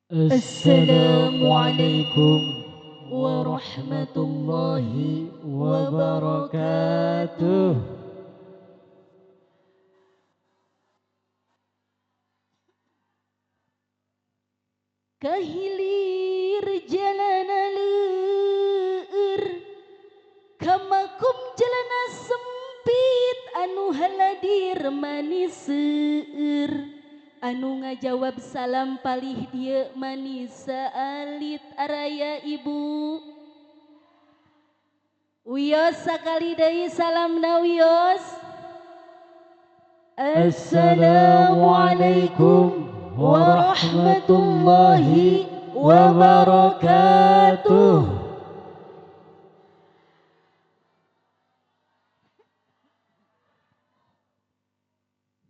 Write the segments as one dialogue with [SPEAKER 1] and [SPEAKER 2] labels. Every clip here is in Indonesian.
[SPEAKER 1] Assalamualaikum warahmatullahi wabarakatuh.
[SPEAKER 2] Kahilir jalana leur kamakum jalana sempit anu haladir manis seueur anu ngajawab salam palih dieu manis alit araya ibu Wios sakali deui salamna wios
[SPEAKER 1] Assalamualaikum warahmatullahi wabarakatuh.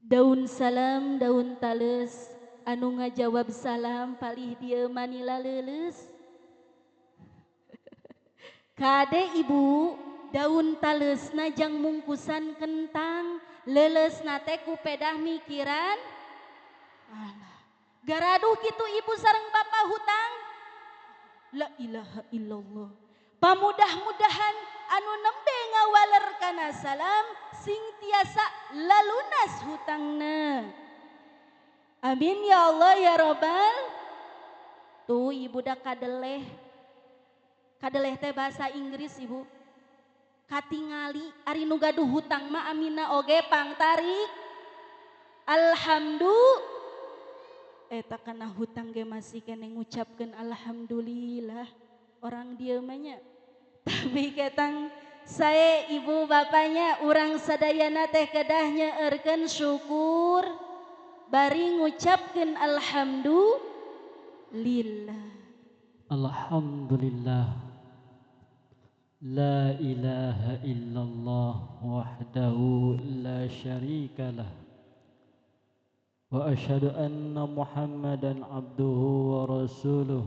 [SPEAKER 2] Daun salam daun tales anu ngajawab salam palih dieu manila leuleus kade ibu daun tales najang mungkusan kentang leuleus nate ku pedah mikiran alah garaduh kitu ibu sareng bapak hutang la ilaha illallah pamudah-mudahan anu nembe ngawaler kana salam sing tiasa lalunas hutangna amin ya Allah ya robbal tuh ibu dah kadeleh teh bahasa Inggris ibu katingali ari nu gaduh hutang mah amina oge pangtarik alhamdulillah eta kana hutang ge masih kene ngucapkeun alhamdulillah orang dieu mah nya tapi ketang saya ibu bapaknya urang sadayana teh kedah nyeueurkeun syukur bari ngucapkeun alhamdulillah
[SPEAKER 1] Alhamdulillah. La ilaha illallah wahdahu la syarika lah. Wa asyhadu anna Muhammadan abduhu wa rasuluh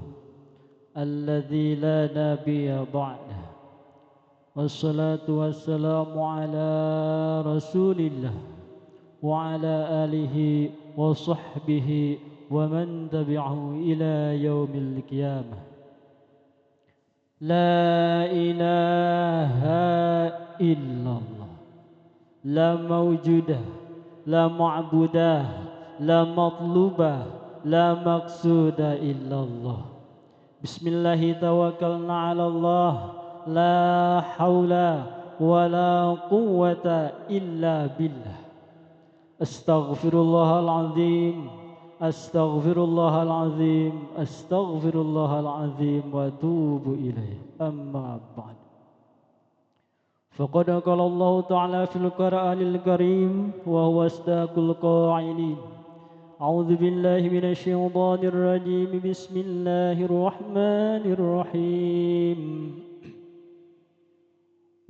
[SPEAKER 1] alladzi la nabiyya ba'dah. Wassalatu wassalamu ala rasulillah wa ala alihi wa sahbihi wa man tabi'ahu ila yaumil qiyamah. La ilaha illallah, la mawjudah, la ma'budah, la matlubah, la maqsuda illallah. Bismillahi tawakkalna ala Allah, la hawla wa la quwwata illa billah. Astaghfirullahaladzim, astaghfirullahaladzim, astaghfirullahaladzim wa atubu ilaih. Amma ba'd. Faqad qala Allah Ta'ala fil Qur'anil Karim wa huwa asdaqul qa'ilin. A'udzu billahi minasy syaithanir rajim. Bismillahirrahmanirrahim.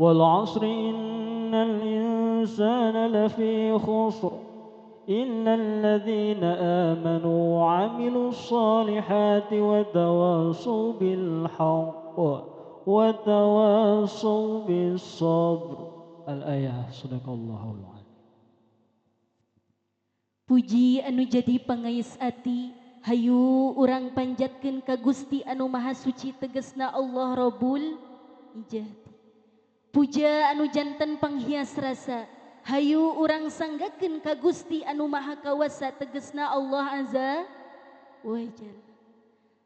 [SPEAKER 1] Wal 'asri innal insana lafi khusr إلا الذين آمنوا وعملوا الصالحات وتواصوا بالحق وتواصوا بالصبر. Al-ayah. Sadaqallahul adzim.
[SPEAKER 2] puji anu jadi pangais ati hayu urang panjatkeun ka Gusti anu maha suci tegesna Allah Rabbul Ijati puja anu janten panghias rasa hayu urang sanggakeun ka Gusti anu maha kawasa tegesna Allah azza wa jalla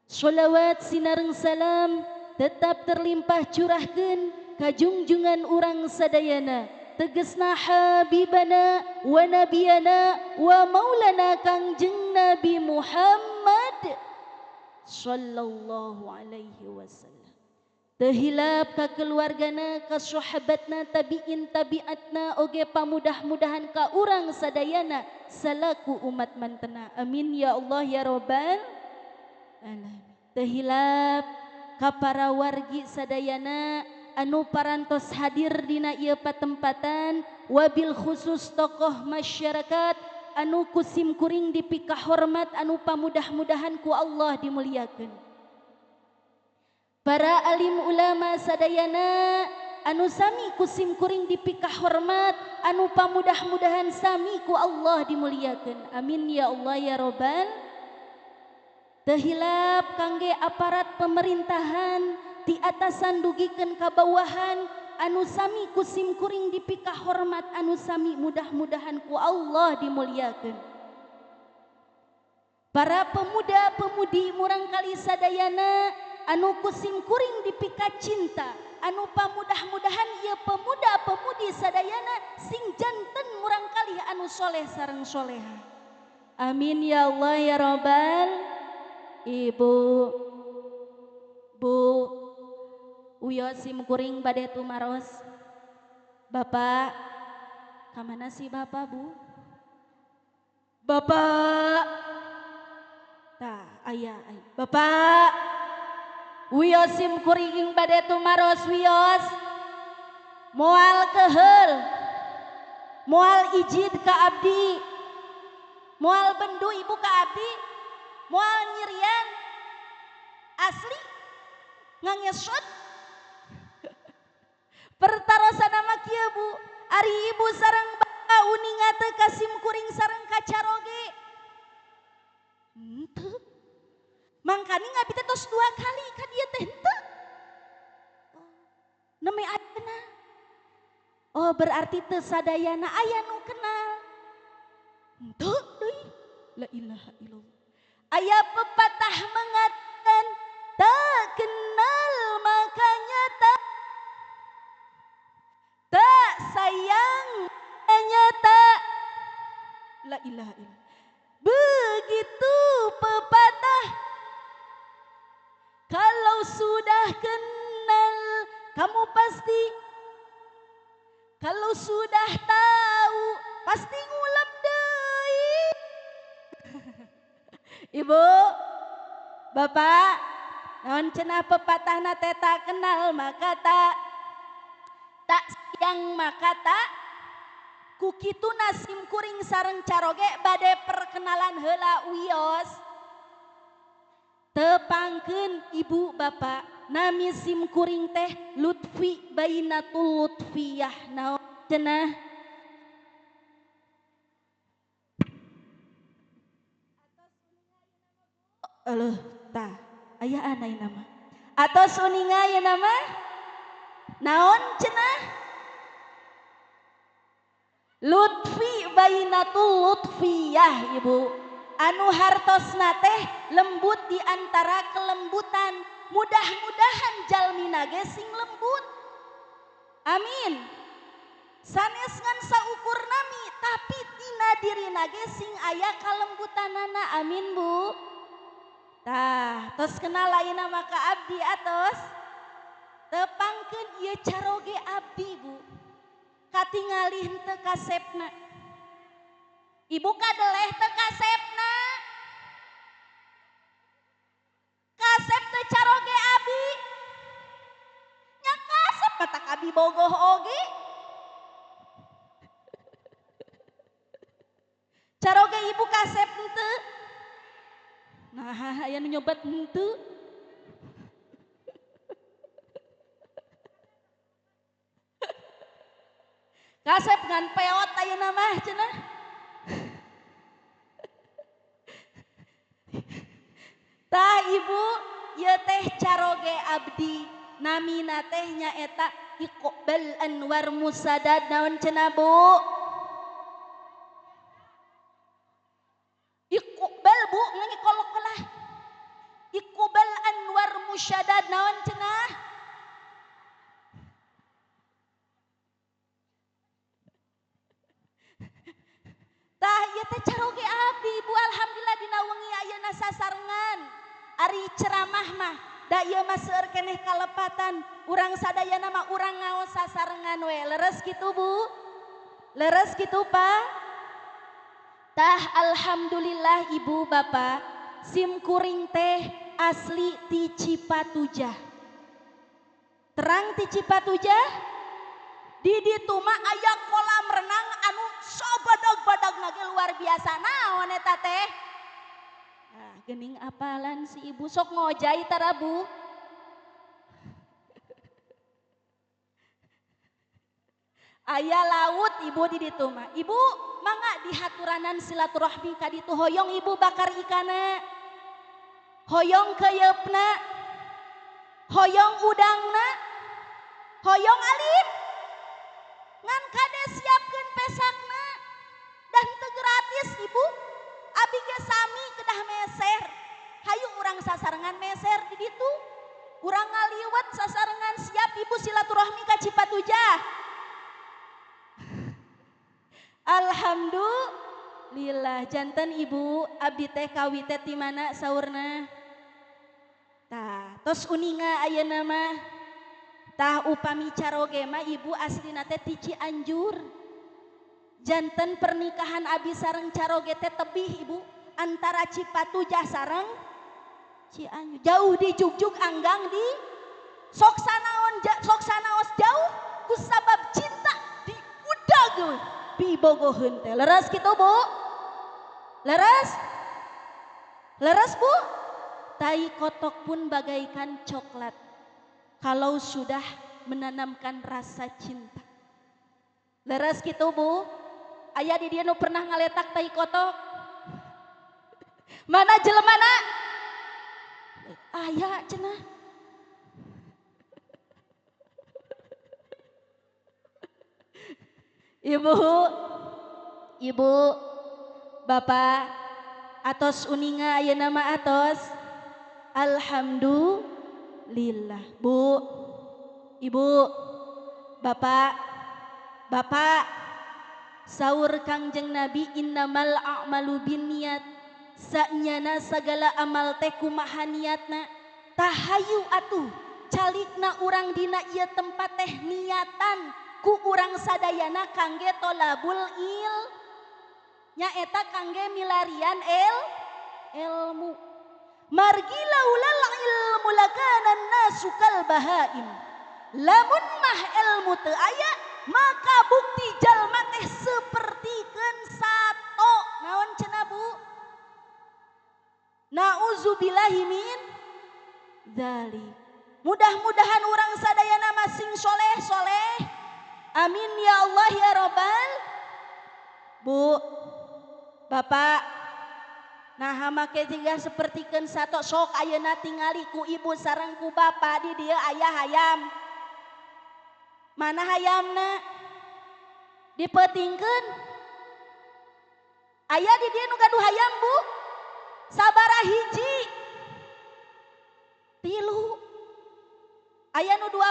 [SPEAKER 2] sholawat sinareng salam tetap terlimpah curahkeun ka junjungan urang sadayana tegesna habibana wa nabiyana wa maulana kangjeng Nabi Muhammad sallallahu alaihi wasallam teu hilap ka keluargana ka sahabatna tabiin tabiatna oge pamudah-mudahan ka urang sadayana salaku umat mantena amin ya Allah ya robbal alamin teu hilap ka para wargi sadayana anu parantos hadir dina ieu patempatan wabil khusus tokoh masyarakat anu kusim kuring dipikah hormat anu pamudah-mudahan ku Allah dimuliakeun para alim ulama sadayana anu sami kusim kuring dipikah hormat anu pamudah-mudahan sami ku Allah dimuliakeun amin ya Allah ya robbal Tehilap kangge aparat pemerintahan ti atasan dugikeun ka bawahan anu sami kusim kuring dipika hormat anu sami mudah-mudahan ku Allah dimuliakeun. Para pemuda-pemudi murang kali sadayana anu kusim kuring dipika cinta anu pamudah-mudahan ieu pemuda-pemudi sadayana sing janten murang kali anu soleh sareng soleha. Amin ya Allah ya Rabbal. Ibu Bu Uyo sim kuring bade tumaros. Bapak kamana sih Bapak Bu? Bapak tah aya Bapak Uyo sim kuring bade tumaros wios moal keheul moal ijid ka abdi moal bendu ibu ka abdi moal nyirian asli ngangesot pertarosan nama kieu Bu ari ibu sareng bapak uninga teu kasim kuring sareng kacaroge henteu mangkani ngabi teh tos 2 kali ka dieu teh henteu neme ayeuna oh berarti teu sadayana aya nu kenal henteu deui la ilaha illallah aya pepatah mengatakan tak kenal makanya tak sayang makanya tak la ilaha illallah begitu pepatah kalau sudah kenal kamu pasti kalau sudah tahu pasti ngulap deui. Ibu, Bapak, naon cenah pepatahna teh tak kenal maka tak sayang maka tak ku kitu nasim kuring sareng caroge bade perkenalan heula wios. Tepangkeun Ibu Bapak, nami sim kuring teh Lutfi Bainatul Lutfiyah naon cenah? Tah aya anai nama atos uninga ya nama naon cenah Lutfi Bainatul Lutfiyah Ibu anu hartosna teh lembut di antara kelembutan mudah-mudahan jalmina ge sing lembut amin sanes ngan saukur nami tapi tina dirina ge sing aya kalembutanana amin Bu. Tah, tos kenal lain maka abdi atos tepangkeun ieu caroge abdi Bu. Katingali henteu kasepna. Ibu kadeleh teu kasepna. Kasep teu caroge abdi. Nya kasep matak abdi bogoh oge. Caroge ibu kasep henteu. Nah, aya nu nyobat henteu. Kasep ngan peot ayeuna mah cenah. Tah Ibu, ieu teh caroge abdi. Namina teh nyaeta Iqbal Anwar Musadad naon cenah Bu? Iqbal Bu ngikolok lah. Iqbal Anwar Musadad naon cenah? Tah ieu teh caroge abdi Ibu alhamdulillah dina wengi ayeuna sasarengan. Ari ceramah mah da ieu mah seueur keneh kalepatan. Urang sadayana mah urang ngaos sasarengan we. Leres kitu Bu? Leres kitu Pak? Tah alhamdulillah Ibu Bapak, sim kuring teh asli ti Cipatujah. Terang ti Cipatujah? Di ditu mah aya kolam renang anu sobadag-badagna ge luar biasa naon eta teh? Nah, geuning apalan si Ibu sok ngojai tara Bu. Aya laut Ibu di ditu mah. Ibu mangga dihaturanan silaturahmi ka ditu hoyong Ibu bakar ikana. hoyong keyeupna, hoyong udangna, hoyong alim, ngan kade siapkeun pesakna, dan teu gratis ibu, abi ge sami kedah meser, hayu urang sasarengan meser di ditu, urang ngaliwat sasarengan siap ibu silaturahmi ka Cipatujah. Alhamdulillah janten ibu abdi teh kawi teh di mana saurna? Tah, tos uninga ayeuna mah tah upami caroge mah ibu aslina teh ti Cianjur. Janten pernikahan abi sareng caroge teh tebih ibu antara Cipatujah sareng Cianjur. Jauh di Jugjug anggang di sok sanaos jauh kusabab cinta di udag pibogoheun teh. Leres kitu Bu? Leres Bu? Tai kotok pun bagaikan coklat kalau sudah menanamkan rasa cinta. Leres kitu Bu? Aya di dieu nu pernah ngaletak tai kotok? Mana jelemana? Aya cenah. Ibu, Bapak, atos uninga ayeuna mah atos. Alhamdulillah. Bu, Ibu, Bapak, saur Kangjeng Nabi innamal a'malu binniyat. Sanyana sagala amal teh kumaha niatna. Tahayu atuh calikna urang dina ieu tempat teh niatan ku urang sadayana kangge tolabul nyaeta kangge milarian ilmu. Margi laulal ilmu lakana nasu kal bahaim. Lamun mah ilmu teu aya maka bukti jalma teh sapertikeun sato. Naon cenah Bu? Nauzubillahi min dzalik. Mudah-mudahan urang sadayana masing soleh. Amin ya Allah ya Rabbal. Bu, Bapak, nah make juga sapertikeun sato sok ayeuna tingali ku ibu sareng ku bapa di dieu aya hayam. Mana hayamna? Dipeutingkeun. Aya di dieu nu gaduh hayam Bu. Sabaraha hiji? 3. Aya nu 20.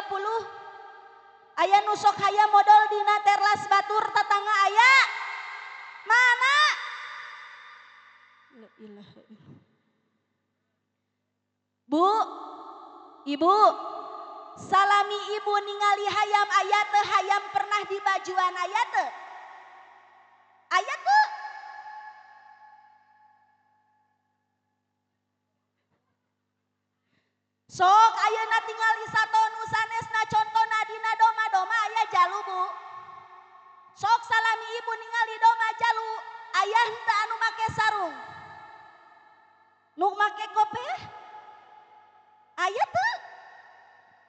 [SPEAKER 2] Aya nu sok hayam modal dina terlas batur tatangga aya. Mana? La ilaha illallah. Bu, Ibu, salami ibu ningali hayam aya teu hayam pernah di bajuan aya teu? Aya teu? Sok ayeuna tingali sato nu sanesna contona dina doma-doma aya jalu Bu. Sok salami ibu ningali doma jalu aya henteu anu make sarung. Nu make kopeh? Aya teu?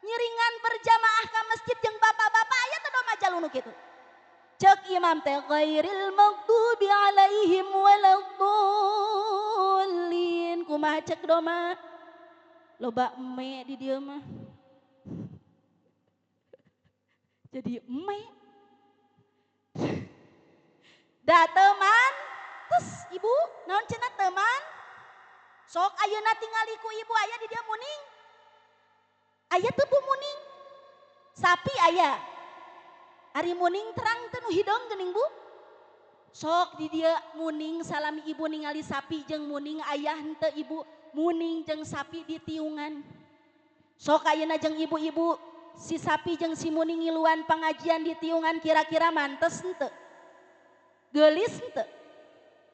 [SPEAKER 2] Nyiringan berjamaah ka masjid jeung bapak-bapak aya teu doma jalu nu kitu? Cek imam teh ghairil maghdubi alaihim waladdallin. Kumaha cek doma? Loba eme di dieu mah. Jadi eme. Da teman, terus ibu, naon cenah teman? Sok ayeuna tingali ku ibu aya di dieu muning. Aya teu Bu muning? Sapi aya. Ari muning terang teu nu hidung geuning Bu. Sok di dieu muning salami ibu ningali sapi jeung muning aya henteu ibu. Muning jeung sapi di tiungan. Sok ayeuna jeung ibu-ibu si sapi jeung si muning ngiluan pangajian di tiungan kira-kira mantes henteu? Geulis henteu?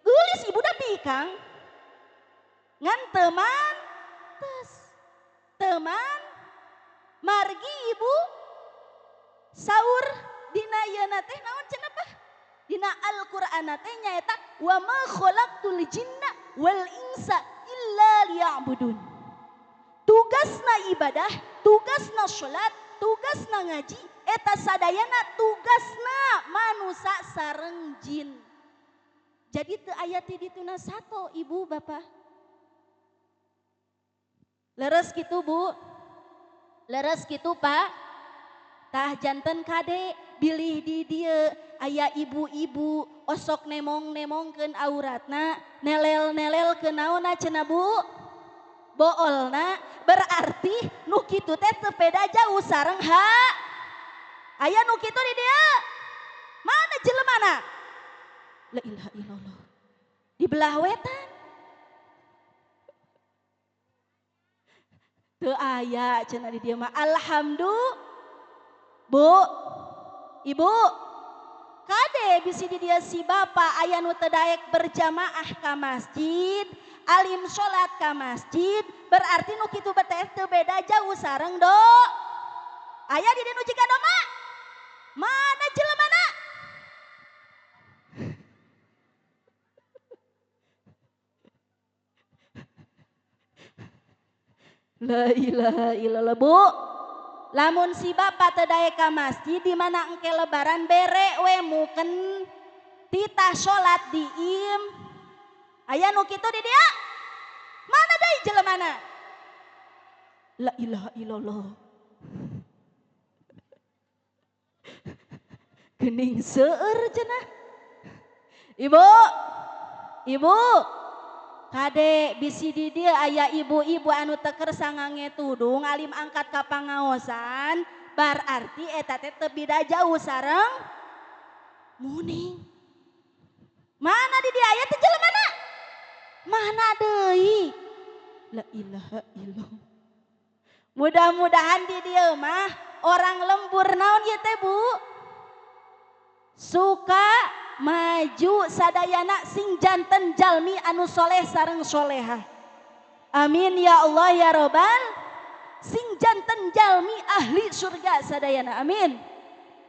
[SPEAKER 2] Geulis ibu da bikang. Ngan teman tes. Teman margi ibu saur dina yeuna teh naon cenah Pak? Dina Al-Qur'an teh nyaeta wa ma khalaqtul jinna wal insa illa liya'budun. Tugasna ibadah, tugasna salat, tugasna ngaji eta sadayana tugasna manusia sareng jin. Jadi teu aya ti dituna sato ibu bapak. Leres gitu Bu, leres gitu Pak. Tah janten kade bilih di dia aya ibu-ibu osok nemong-nemongkeun auratna, nelel-nelel ke naonna cenah Bu? Boolna, berarti nu kitu teh teu beda jauh sareng aya nu kitu di dia. Mana jelemana? La ilaha illallah. Di belah wetan. Teu aya cenah di dieu mah. Alhamdulillah. Bu, Ibu, kade bisi di dia si Bapak aya nu teu daek berjamaah ka masjid, alim sholat ka masjid, berarti nu kitu teh teu beda jauh sareng aya di dieu nu jiga doma. Mana jelemana? La ilaha illallah Bu. Lamun si Bapak teu daek ka masjid di mana engke lebaran bere we muken titah salat diim. Aya nu kitu di dia? Mana deui jelemana? La ilaha illallah. Geuning seueur cenah. Ibu, Ibu, kade bisi di dieu aya ibu-ibu anu teu kersa ngange tudung alim angkat ka pangaosan, berarti eta teh teu beda jauh sareng muning. Mana di dieu aya teh jelemana? Mana deui? La ilaha illallah. Mudah-mudahan di dieu mah orang lembur naon ieu teh Bu? Suka maju sadayana sing janten jalmi anu soleh sareng solehah. Amin ya Allah ya Robbal. Sing janten jalmi ahli surga sadayana. Amin.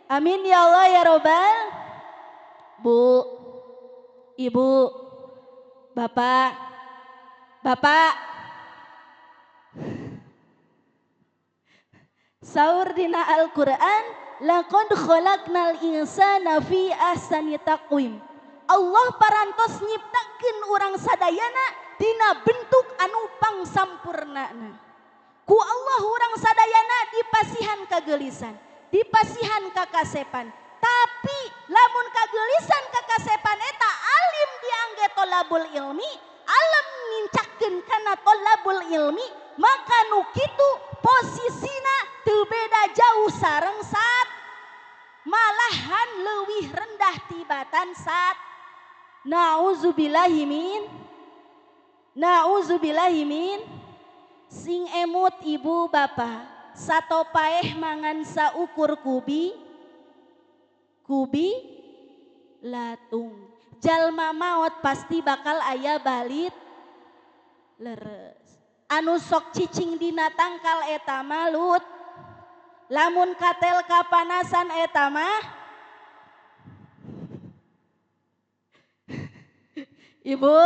[SPEAKER 2] Amin ya Allah ya Robbal. Bu, Ibu, Bapak, saur dina Al-Quran, laqad khalaqnal insana fi ahsani taqwim. Allah parantos nyiptakeun urang sadayana dina bentuk anu pangsampurnana. Ku Allah urang sadayana dipasihan kagelisan, dipasihan kakasepan. Tapi lamun kagelisan kakasepan eta alim diangge tolabul ilmi, alam ngincakeun kana tolabul ilmi, maka nu kitu posisina teu beda jauh sareng saat, malahan leuwih rendah tibatan saat. Nauzubillahimin sing emut ibu bapak sato paeh mangan saukur kubi latung. Jalma maot pasti bakal aya balit leres. Anu sok cicing dina tangkal eta malut. Lamun katel kapanasan eta mah Ibu,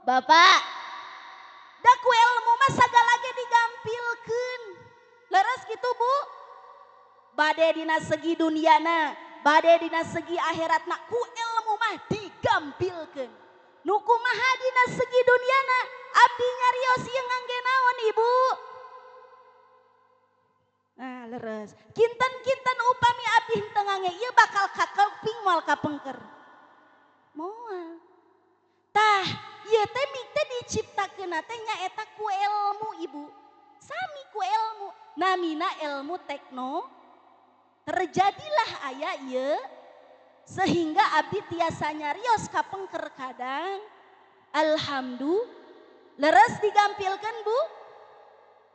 [SPEAKER 2] Bapak, da ku ilmu mah sagala ge digampilkeun. Leres kitu Bu. Bade dina segi duniana, bade dina segi akhiratna ku ilmu mah digampilkeun. Nu kumaha dina segi duniana abdi nyarios ieu ngangge naon Ibu? Nah leres. Kinten-kinten upami abdi henteu ngange ieu bakal kakeping moal kapengker. Moal. Tah, ieu teh mikte diciptakeunna teh nyaeta ku ilmu Ibu. Sami ku ilmu, namina ilmu tekno. Terjadilah aya ieu sehingga abdi tiasa nyarios kapengker kadang. Alhamdulillah. Leres digampilkeun Bu.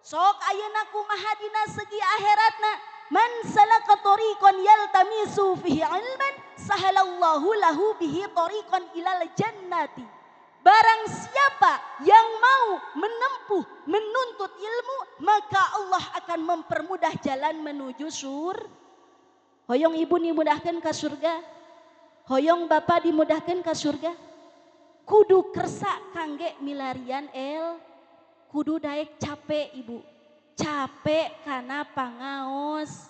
[SPEAKER 2] Sok ayeuna kumaha dina segi akhiratna, man salaka tariqan yaltamisu fihi ilman sahalallahu lahu bihi tariqan ilal jannati. Barang siapa yang mau menuntut ilmu, maka Allah akan mempermudah jalan menuju surga. Hoyong ibu dimudahkan ke surga, hoyong bapak dimudahkan ke surga. Kudu kersa kangge milarian kudu daek capek Ibu, capek karena pangaos,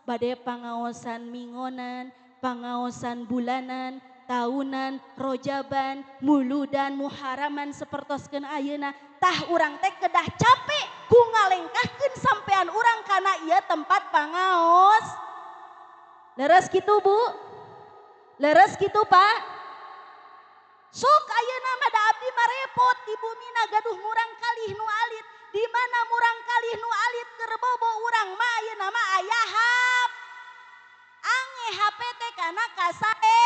[SPEAKER 2] bade pangaosan mingonan, pangaosan bulanan, tahunan, rojaban, muludan, muharaman sapertoskeun ayeuna tah urang teh kedah capek ku ngalengkahkeun sampean urang kana ieu tempat pangaos. Leres kitu Bu? Leres kitu Pak? Sok ayeuna mah da abdi mah repot di bumina gaduh murang kalih nu alit. Di mana murang kalih nu alit keur bobo urang mah ayeuna mah aya ange HP teh kana kasae.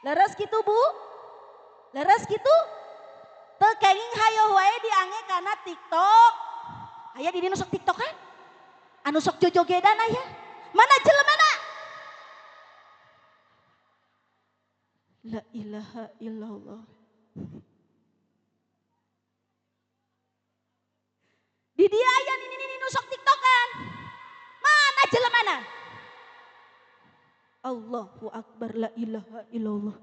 [SPEAKER 2] Leres kitu Bu? Leres kitu? Teu kenging hayo wae diange kana TikTok. Aya di dieu sok TikTok kan? Anu sok jojogedan aya. Mana jelemana? La ilaha illallah. Di dia aya ini nu sok TikTokan. Mana jelemana? Allahu akbar, la ilaha illallah.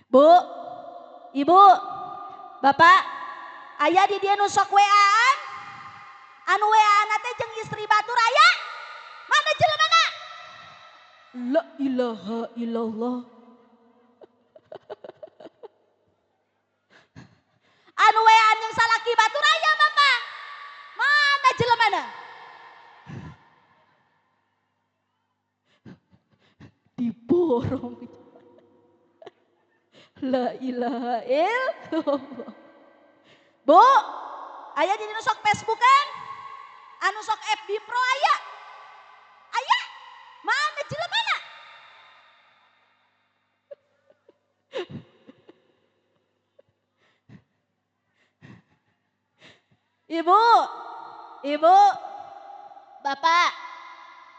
[SPEAKER 2] Bu, Ibu, Bapak, aya di dia nu sok WA-an? Anu WA-an teh jeung istri batur aya? Mana jelemana? La ilaha illallah. Anu WA-an jeung salaki batur aya Bapak? Mana jelemana? Diborong. La ilaha illallah. Bu, aya di dieu sok Facebook kan? Anu sok FB Pro aya? Aya? Mana jelemana? Ibu, Ibu, Bapak,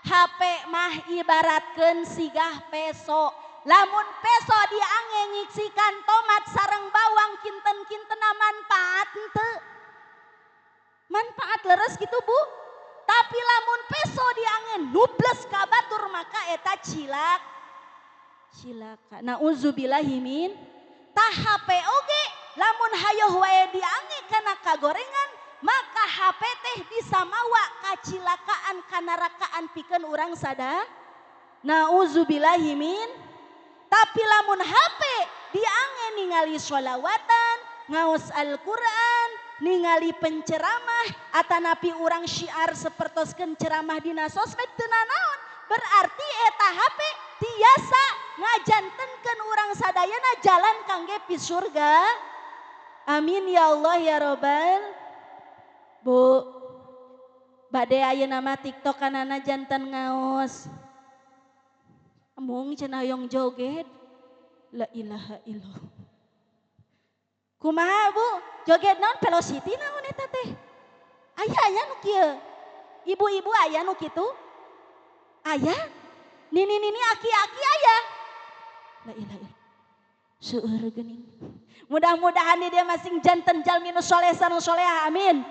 [SPEAKER 2] HP mah ibaratkeun sigah peso. Lamun peso diange ngiksikan tomat sareng bawang kinten-kintena manfaat henteu. Manfaat leres gitu Bu. Tapi lamun peso diange nubles ka batur maka eta cilaka. Nauzubillahi min tah HP oge lamun hayoh wae diange kana kagorengan maka HP teh bisa mawa kacilakaan kanarakaan pikeun urang sada. Nauzubillahi min. Tapi lamun HP diange ningali sholawatan, ngaos Al-Quran, ningali penceramah, atanapi urang syiar sapertoskeun ceramah dina sosmed teu nanaon. Berarti eta HP tiasa ngajantenkeun urang sadayana jalan kangge pi surga. Amin ya Allah ya Robbal. Bu, bade ayeuna mah TikTok kanana janten ngaos. Mung cenah hoyong joget. La ilaha illallah. Kumaha Bu? Joget naon velocity naon eta teh? Aya nu kieu. Ibu-ibu aya nu kitu? Aya? Nini aki-aki aya? La ilaha illallah. Seueur geuning. Mudah-mudahan dia masing janten jalmi nu soleh sareng solehah. Amin.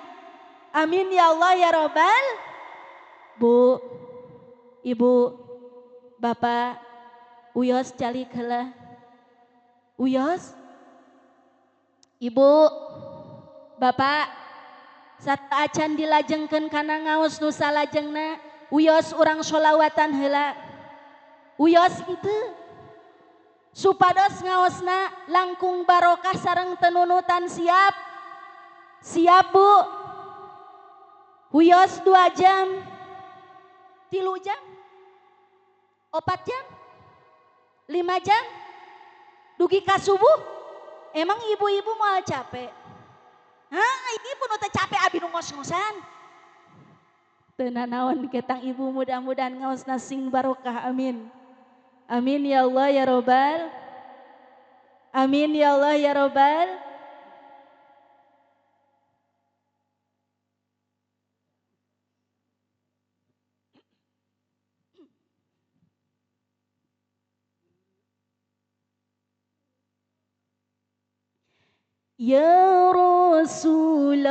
[SPEAKER 2] Amin ya Allah ya Robbal. Bu, Ibu, Bapak, Uyos calik heula. Uyos, Ibu, Bapak, sata acan dilajengkeun kana ngaos nu salajengna, Uyos urang sholawatan heula. Uyos henteu. Supados ngaosna langkung barokah sareng tenunutan siap. Siap Bu. Uyos 2 jam. 3 jam. 4 jam? 5 jam? Dugi ka subuh? Emang ibu-ibu moal capek? Hah, ibu nu teu capek abi nu ngos-ngosan? Teu nanaon ketang ibu mudah-mudahan ngaosna sing barokah amin. Amin ya Allah ya Robbal. Amin ya Allah ya Robbal. Ya Rasulullah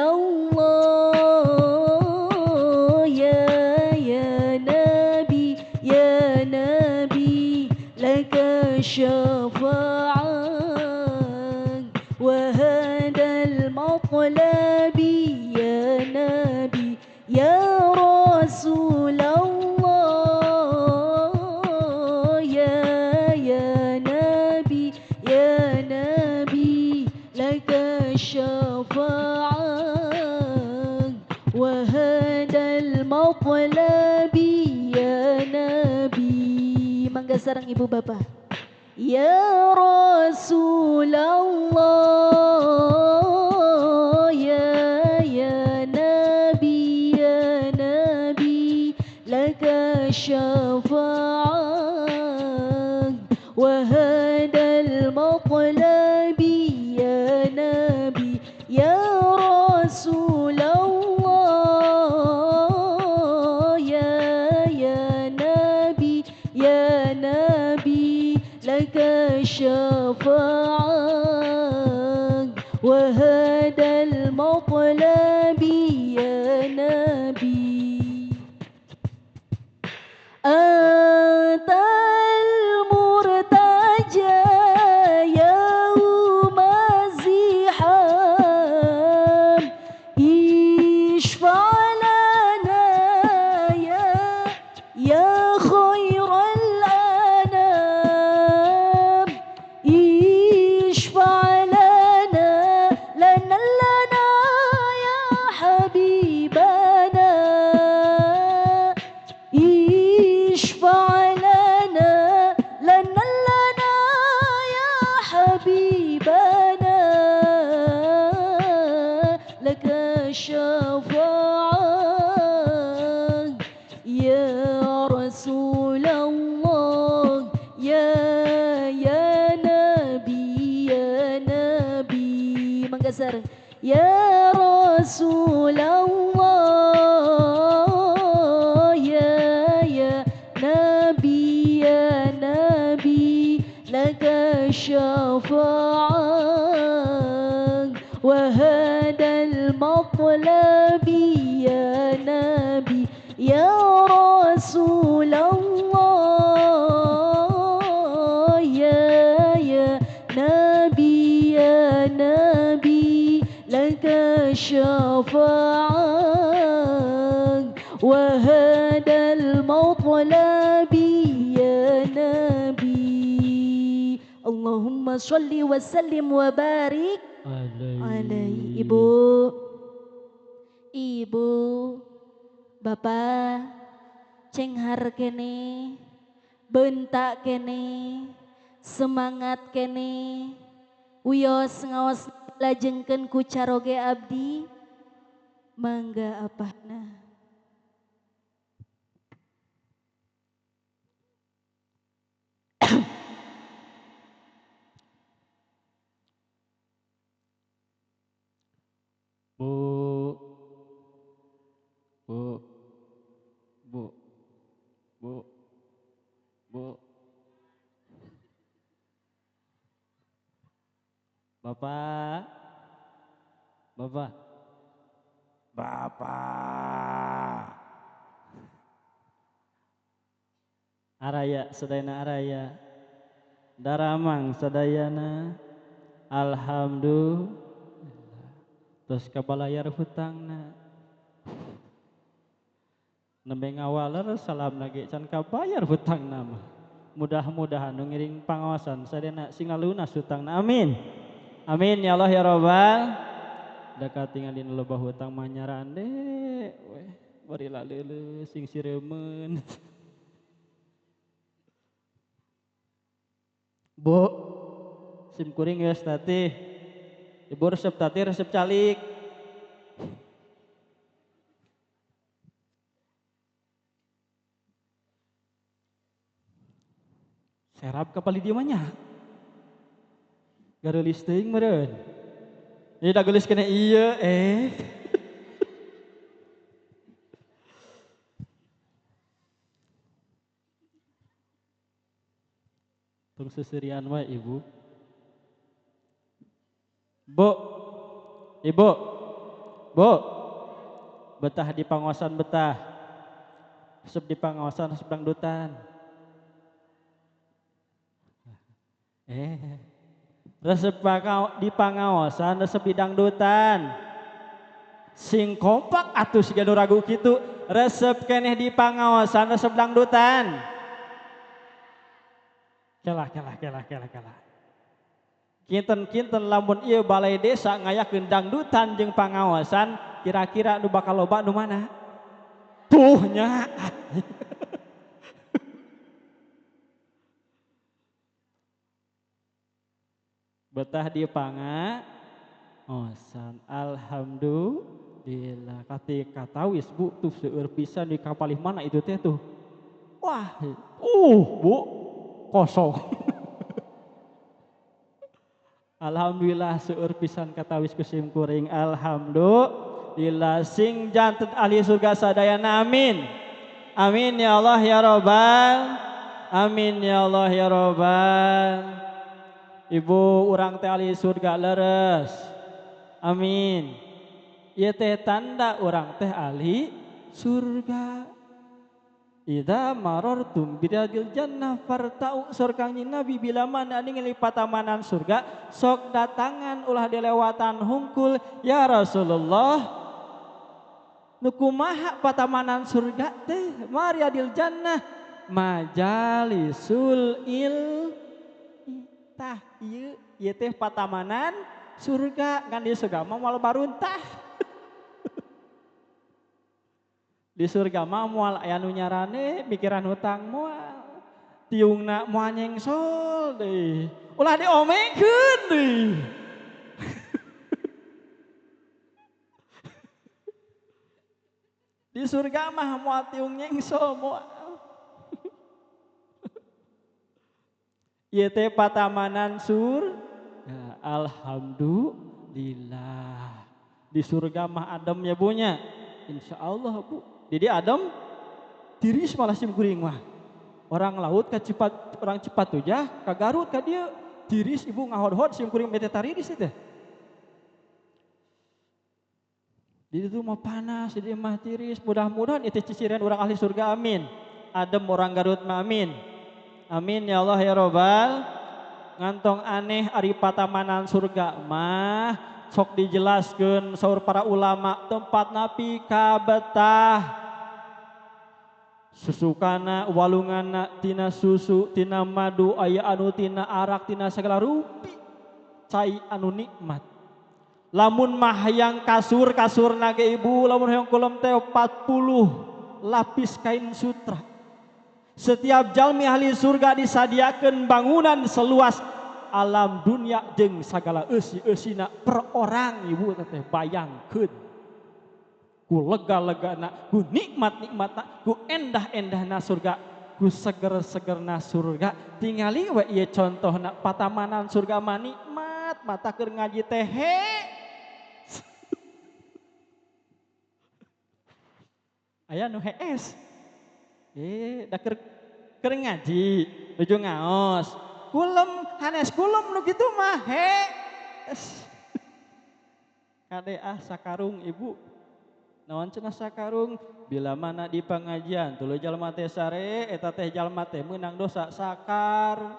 [SPEAKER 2] ya Nabi laka syafa'an wa hadal matlabi ya Nabi ya Rasul وهذا المطلب يا نبي. Mangga sareng ibu bapak. Ya Rasulullah, ya Nabi, ya Nabi, laka syafa'ah wa hadal matlabi ya Nabi, ya Rasulullah, ya Nabi, ya Nabi, laka syafa'ah wa hadal matlabi ya Nabi. Antal murtaja yaum ziham, ishfa' lana ya khairal anam, ishfa' lana lana ya habibana, ishfa' lana ya habibana, laka syafa'ah ya Rasulullah, ya Nabi, ya Nabi. Mangga sareng. Ya Rasulullah, ya Nabi, ya Nabi, laka syafa'ah wa hadal matlabi ya Nabi, ya Rasulullah, ya Nabi, ya Nabi, laka syafa'ah wa hadal matlabi ya Nabi. Allahumma sholli wa sallim wa barik alaihi. Ibu, bapak, cenghar kene, bentak kene, semangat kene, uyos ngawas lajengkeun ku caroge abdi, mangga apahna.
[SPEAKER 1] Bu, Bapak, Araya, sadayana araya, daramang sadayana, alhamdulillah, terus kabalayar hutangna, nembe ngawaler salam lagi can kabayar hutangna mah. Mudah-mudahan ngiring pangawasan sadayana singalunas hutangna, amin. Amin ya Allah ya Rabbal. Dekat tinggalin lobah hutang manyaran deh, weh, bari laleuleus sing siremen. Bu, sim kuring geus tati. Ibu resep tati resep calik. Serap kapal di mana? Garulis teuing meureun. Ieu da geus kena ieu Tung seserian wae ibu. Bu, ibu, bu, betah di pangawasan betah. Resep di pangawasan resep dangdutan. Resep di pangawasan resep di dangdutan. Sing kompak atuh siga nu ragu kitu, resep keneh di pangawasan resep dangdutan. Kelah. Kinten-kinten lamun ieu balai desa ngayakeun dangdutan jeung pangawasan, kira-kira nu bakal loba nu mana? Tuh nya. Betah di panga osan alhamdulillah ketika tawis Bu tuh seueur pisan di kapalih mana itu teh tuh. Wah, Bu kosong. Alhamdulillah seueur pisan katawis kusim kuring alhamdulillah sing janten ahli surga sadayana amin. Amin ya Allah ya Rabbal. Amin ya Allah ya Rabbal. Ibu urang teh ahli surga leres. Amin. Ieu teh tanda urang teh ahli surga. Idza marartum biradil jannah fartau surgang Nabi bila mana ningali patamanan surga sok datangan ulah dilewatan hungkul ya Rasulullah nu kumaha patamanan surga teh maradil jannah majalisul tah ieu teh patamanan surga kan di surga mah moal baruntah. Di surga mah moal aya nu nyarane mikiran hutang moal tiungna moal nyengsol deui ulah diomengkeun deui. Di surga mah moal tiung nyengsol moal. Ieu teh patamanan surga alhamdulillah. Di surga mah adem ya bunya insyaallah Bu. Jadi adem tiris malah sim kuring mah. Orang laut ka cepat orang cepat tuh jah ka Garut ka dieu tiris ibu ngahod-hod sim kuring bete tariris teh. Di itu mah panas, di mah tiris. Mudah-mudahan itu ciciran orang ahli surga amin. Adem orang Garut mah amin. Amin ya Allah ya Rabbal. Ngantong aneh ari patamanan surga mah sok dijelaskeun saur para ulama tempat napi kabetah susukana walungana tina susu tina madu aya anu tina arak tina segala rupi cai anu nikmat lamun mah hayang kasur nage ibu lamun hayang kulum teh 40 lapis kain sutra setiap jalmi ahli surga disadiakeun bangunan seluas alam dunia jeung sagala eusi-eusina per orang ibu teh bayangkeun ku lega-legana ku nikmat-nikmatna ku endah-endahna surga ku seger-segerna surga tingali we ieu contohna patamanan surga mah nikmat mata keur ngaji teh aya nu hees da keur ngaji nuju ngaos kulem hanes kulem nu kitu mah kade sakarung ibu naon cenah sakarung bila mana di pengajian tuluy jalma teh sare eta teh jalma teh meunang dosa sakar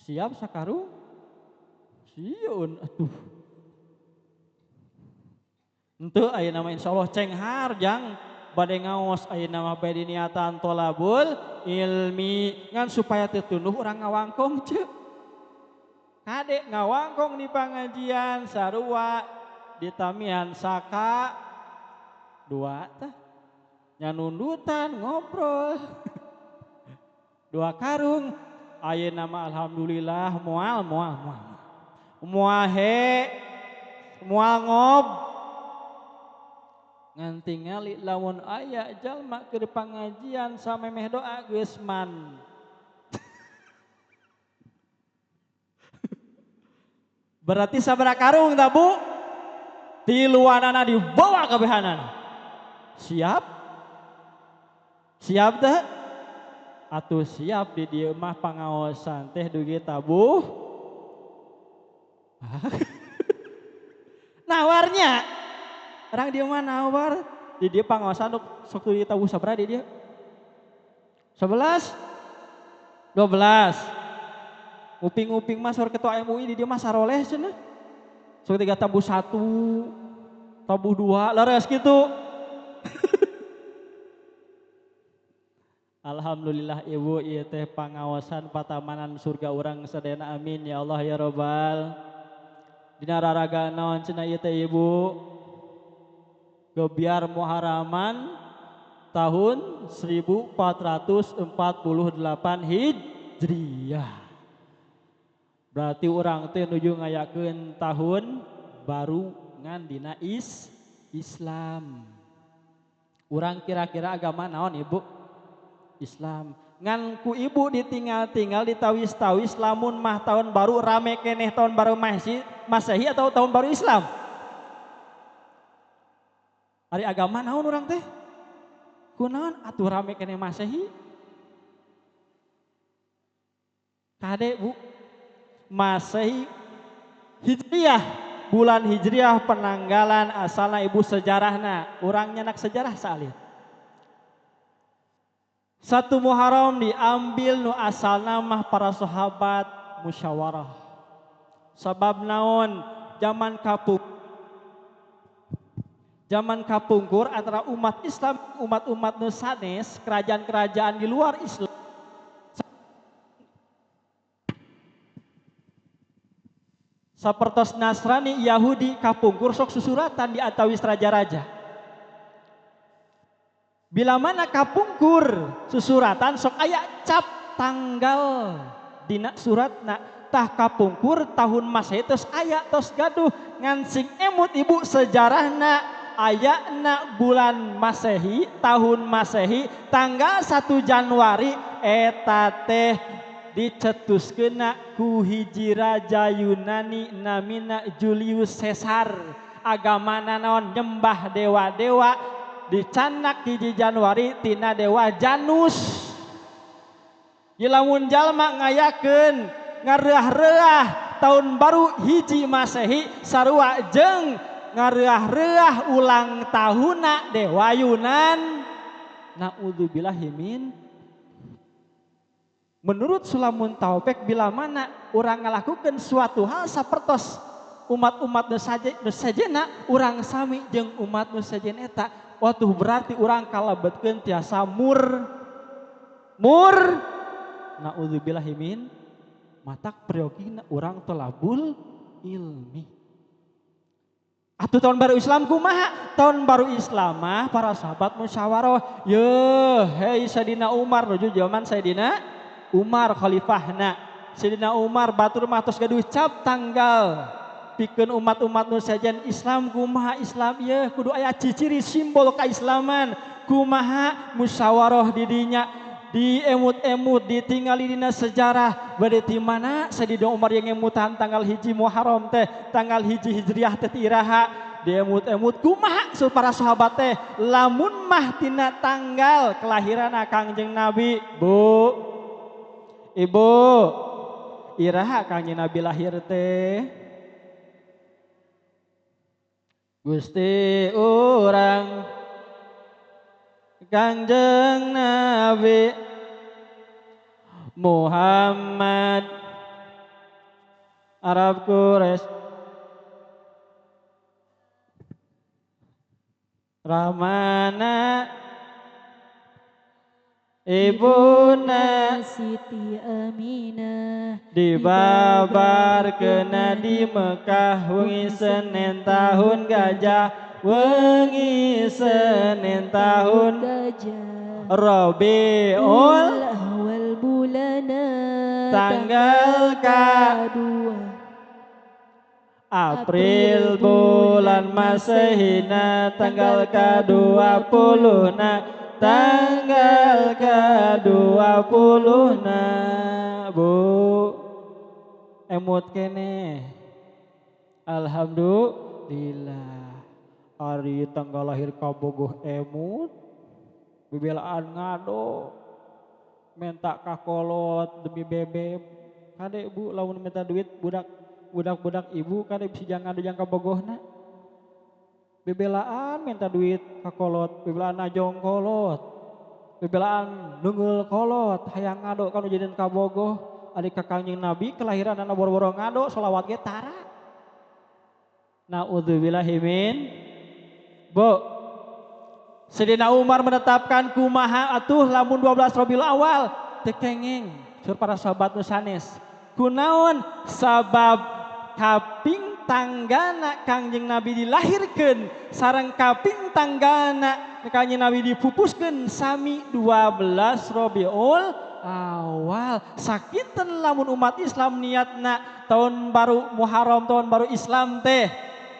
[SPEAKER 1] siap sakarung sieun atuh henteu aya nama insyaallah cenghar jang bade ngaos aya nama bade niatan tolabul ilmi ngan supaya tetunduh urang ngawangkong ceuk kade ngawangkong di pengajian sarua di tamian saka dua tah nyanundutan ngobrol dua karung aya nama alhamdulillah moal ngob ngan tingali lamun aya jalma keur pangajian samemeh doa geus man berarti sabaraha karung tah Bu tiluanana dibawa kabehanan siap teh atuh siap di dieu mah pangaosan teh dugi tabuh nawarnya orang dia mah nawar di dia pangaosan sok dugi tabuh sabaraha di dia 11 12 uping-uping mah sor ketua MUI di dia mah saroleh cenah sok 3 tabuh 1 tabuh 2 leres gitu. Alhamdulillah ibu ieu teh pangaosan patamanan surga urang sadayana amin ya Allah ya Rabbal. Dina raraga naon cenah ieu teh ibu? Gebiar Muharraman tahun 1448 Hijriah. Berarti orang teh nuju ngayakeun tahun baru ngan dina Islam. Urang kira-kira agama naon Ibu? Islam. Ngan ku Ibu ditinggal-tinggal ditawis-tawis lamun mah tahun baru rame keneh tahun baru Masehi atau tahun baru Islam? Ari agama naon urang teh? Kunaon atuh rame keneh Masehi? Kade Bu, Masehi Hijriah, bulan Hijriah penanggalan asalna Ibu sejarahna, urang nyenak sejarah salih. 1 Muharram diambil nu asalna mah para sahabat musyawarah. Sabab naon? Zaman kapungkur antara umat Islam, umat-umat nu sanes, kerajaan-kerajaan di luar Islam. Sapertos Nasrani, Yahudi kapungkur sok susuratan di antawis raja-raja. Bila mana kapungkur susuratan sok aya cap tanggal dina suratna. Tah kapungkur tahun Masehi tos aya tos gaduh ngan sing emut Ibu sejarahna ayana bulan Masehi, tahun Masehi tanggal 1 Januari eta teh dicetuskeuna ku hiji raja Yunani namina Julius Caesar. Agamana naon? Nyembah dewa-dewa. Dicanak hiji Januari tina dewa Janus. Lamun jalma ngayakeun ngareah-reah tahun baru hiji Masehi sarua jeung ngareah-reah ulang tahunna dewa Yunan. Naudzubillahi min. Menurut Sulamun Taufik, bila mana orang ngalakukan suatu hal sapertos umat-umat nu sajena urang sami jeung umat nu sajen eta, watuh berarti urang kalebetkeun tiasa mur naudzubillahi min matak priogina urang tolabul ilmi. Atuh tahun baru Islam kumaha? Tahun baru Islam mah para sahabat musyawarah. Hei Sayyidina Umar nuju zaman Sayyidina Umar khalifahna. Sayyidina Umar batur mah tos gaduh cap tanggal pikeun umat-umat nu sajen Islam kumaha Islam ye kudu aya ciciri simbol kaislaman. Kumaha musyawarah di dinya diemut-emut ditingali dina sejarah bade ti mana Sayyidina Umar yang emutan tanggal hiji Muharram teh tanggal hiji Hijriah teh iraha diemut-emut kumaha sul para sahabat teh lamun mah tina tanggal kelahiran Kangjeng Nabi Bu Ibu, iraha Kangjeng Nabi lahir teh? Gusti urang Kangjeng Nabi Muhammad Arab Quraisy Ramana Ibuna
[SPEAKER 2] Siti Aminah
[SPEAKER 1] dibabarkeuna di Mekah wengi Senin tahun gajah wengi Senin tahun
[SPEAKER 2] gajah
[SPEAKER 1] Rabiul
[SPEAKER 2] awal bulana
[SPEAKER 1] tanggal kedua April bulan Masehina tanggal ke-20 tanggal ke-20 Bu emut kene alhamdulillah ari tanggal lahir kabogoh emut bebelaan ngado minta kakolot demi bebek kade Bu lamun minta duit budak ibu kade bisa jangan ngado jang kabogohna bebelaan minta duit kakolot, bebelaan najong kolot, bebelaan nunggul kolot, hayang ngado kanu jadian kabogoh, adik Kangjeng Nabi kelahiran anak boro-boro ngado, sholawat ge tara. Naudzubillahi min. Bu, Sayyidina Umar menetapkan kumaha atuh lamun 12 Rabiul Awal teu kenging sur para sahabat nu sanes. Kunaon sabab kaping tanggana Kangjeng Nabi dilahirkan sareng kaping tanggana Kangjeng Nabi dipupuskeun sami 12 Rabiul Awal. Sakinten lamun umat Islam niatna tahun baru Muharram, tahun baru Islam teh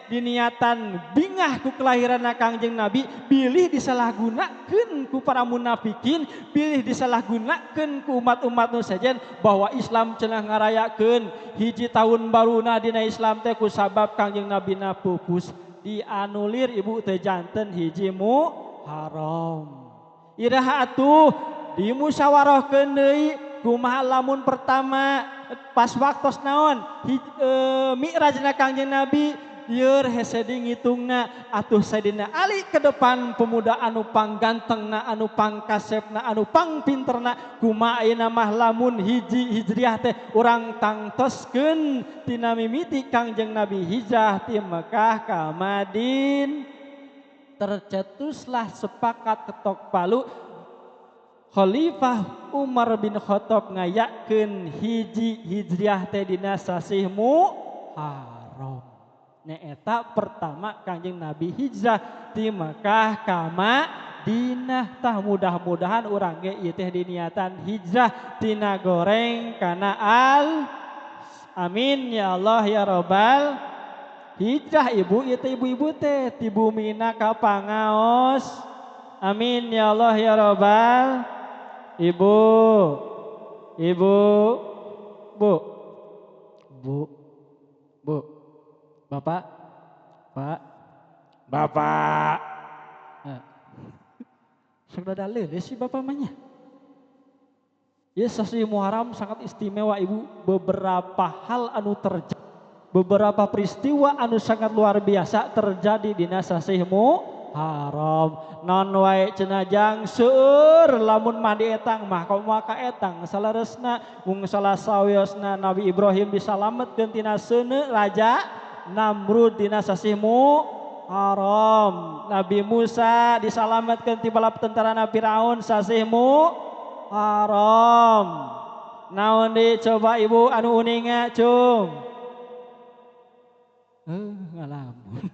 [SPEAKER 1] diniatan bingah ku kelahiran Kangjeng Nabi, bilih disalahgunakeun ku para munafikin, bilih disalahgunakeun ku umat-umat nu sejen bahwa Islam cenah ngarayakeun hiji tahun baruna dina Islam teh ku sabab Kangjeng Nabi na pupus dianulir ibu teh janten hiji Muharram. Iraha atuh dimusyawarahkeun deui kumaha lamun pertama pas waktos naon mi'rajna Kangjeng Nabi. Yeur hese ngitungna atuh Sayyidina Ali ke depan pemuda anu panggantengna, anu pangkasepna, anu pangpinterna. Kumaha ayeuna mah lamun hiji hijriah teh urang tangtoskeun tina mimiti Kangjeng Nabi hijrah ti Mekah ka Madinah. Tercetuslah sepakat ketok palu Khalifah Umar bin Khattab ngayakeun hiji hijriah teh dina sasih Muharram. Eta pertama Kangjeng Nabi hijrah di Mekah ka Madinah. Tah mudah-mudahan urang ge ieu teh diniatan hijrah tina goreng kana amin ya Allah ya Rabbal. Hijrah ibu ieu teh ibu-ibu teh ti bumina ka pangaos. Amin ya Allah ya Rabbal. Ibu Bapak, Pak, Bapak. Nah, sudah lele sih Bapak mahnya. Ya sasih Muharram sangat istimewa ibu. Beberapa hal anu terjadi, beberapa peristiwa anu sangat luar biasa terjadi di sasih Muharram. Non wae cenajang seueur lamun mah di etang mah maka etang salaresna mung salah sawiosna Nabi Ibrahim disalametkeun tina seuneu raja Namrud dina sasih Muharram. Nabi Musa disalametkeun ti bala tentara Firaun sasih Muharram. Naon deui coba ibu anu uninga cung? Ngalamun.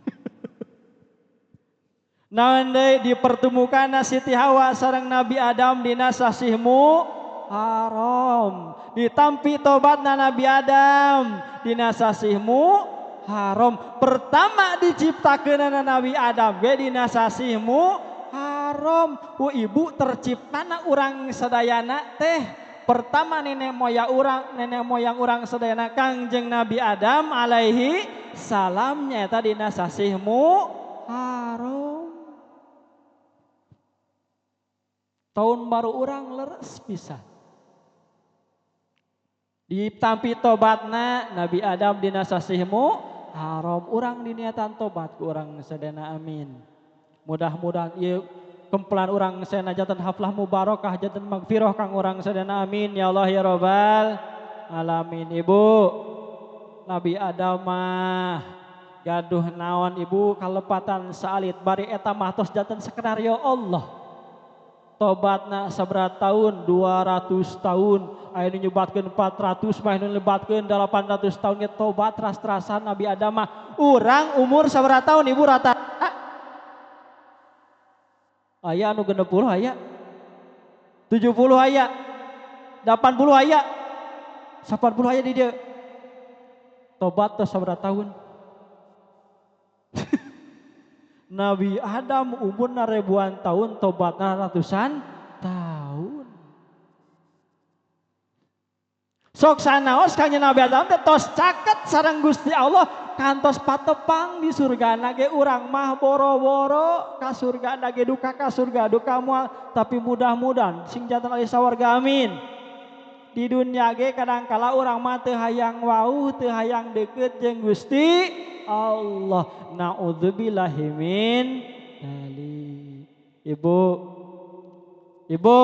[SPEAKER 1] Naon deui dipertemukan Siti Hawa sareng Nabi Adam dina sasih Muharram. Ditampi tobatna Nabi Adam dina sasih Muharram. Pertama diciptakeunana Nabi Adam ge dina sasih Muharram. Ibu terciptana urang sadayana teh pertama nenek moyang urang sadayana Kangjeng Nabi Adam alaihi salam nyaeta dina sasih Muharram. Tahun baru urang leres pisan. Ditampi tobatna Nabi Adam dina sasih Muharram. Urang diniatan tobat ku urang sadayana amin. Mudah-mudahan ieu kempelan urang sadayana janten haflah mubarakah janten magfirah kang urang sadayana amin ya Allah ya Rabbal alamin. Ibu Nabi Adam mah gaduh naon ibu kalepatan saalit bari eta mah tos janten skenario Allah. Tobatna sabaraha tahun 200 tahun aya nu nyebatkeun 400 mah nu nyebatkeun 800 tahun ge tobat ras-terasan Nabi Adam mah. Urang umur sabaraha tahun ibu rata? Aya anu 60 aya 70 aya 80 aya 80 aya di dieu. Tobat tos sabaraha tahun? Nabi Adam umurna ribuan tahun, tobatna ratusan tahun. Sok sanaos Kangjeng Nabi Adam teh tos caket sareng Gusti Allah kantos patepang di surgana ge urang mah boro-boro ka surgana ge duka ka surga duka moal tapi mudah-mudahan sing janten ali sawarga amin. Di dunia ge kadangkala urang mah teu hayang wauh teu hayang deukeut jeung Gusti Allah. Naudzubillahi min dzalik. Ibu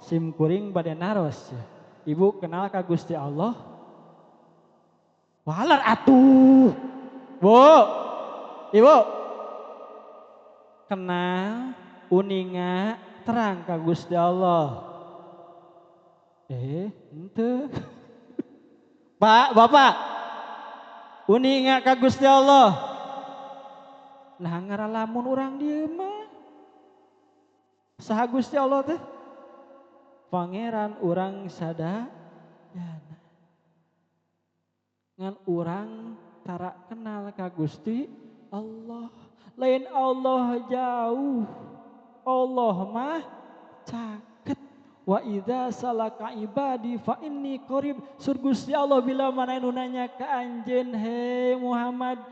[SPEAKER 1] sim kuring bade naros. Ibu kenal ka Gusti Allah? Walar atuh. Ibu kenal uninga terang ka Gusti Allah. Henteu. Pak, Bapak Uninga ka Gusti Allah. Nah ngaralamun urang dieu mah saha Gusti Allah teh? Pangeran urang sadayana. Ngan urang tara kenal ka Gusti Allah. Lain Allah jauh. Allah mah caket. Wa idza salaka ibadi fa inni qarib. Sur Gusti Allah bila mana nu nanya ka anjeun he Muhammad,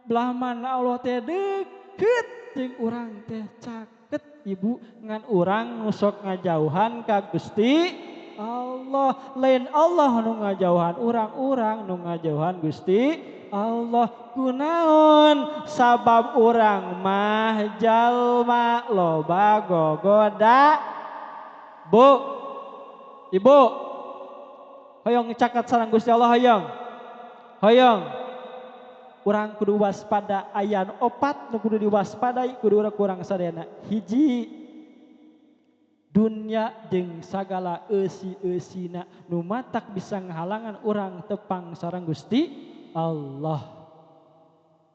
[SPEAKER 1] belah mana Allah teh deket jeung urang teh caket ibu ngan urang nu sok ngajauhan ka Gusti Allah. Lain Allah nu ngajauhan urang-urang nu ngajauhan Gusti Allah. Kunaon sabab urang mah jalma loba gogoda. Bu, ibu, hoyong caket sareng Gusti Allah hoyong. Hoyong. Urang kudu waspada aya opat nu kudu diwaspadai kudu urang sadayana. Hiji, dunya jeung sagala eusi-eusina nu matak bisa ngahalangan urang tepang sareng Gusti Allah.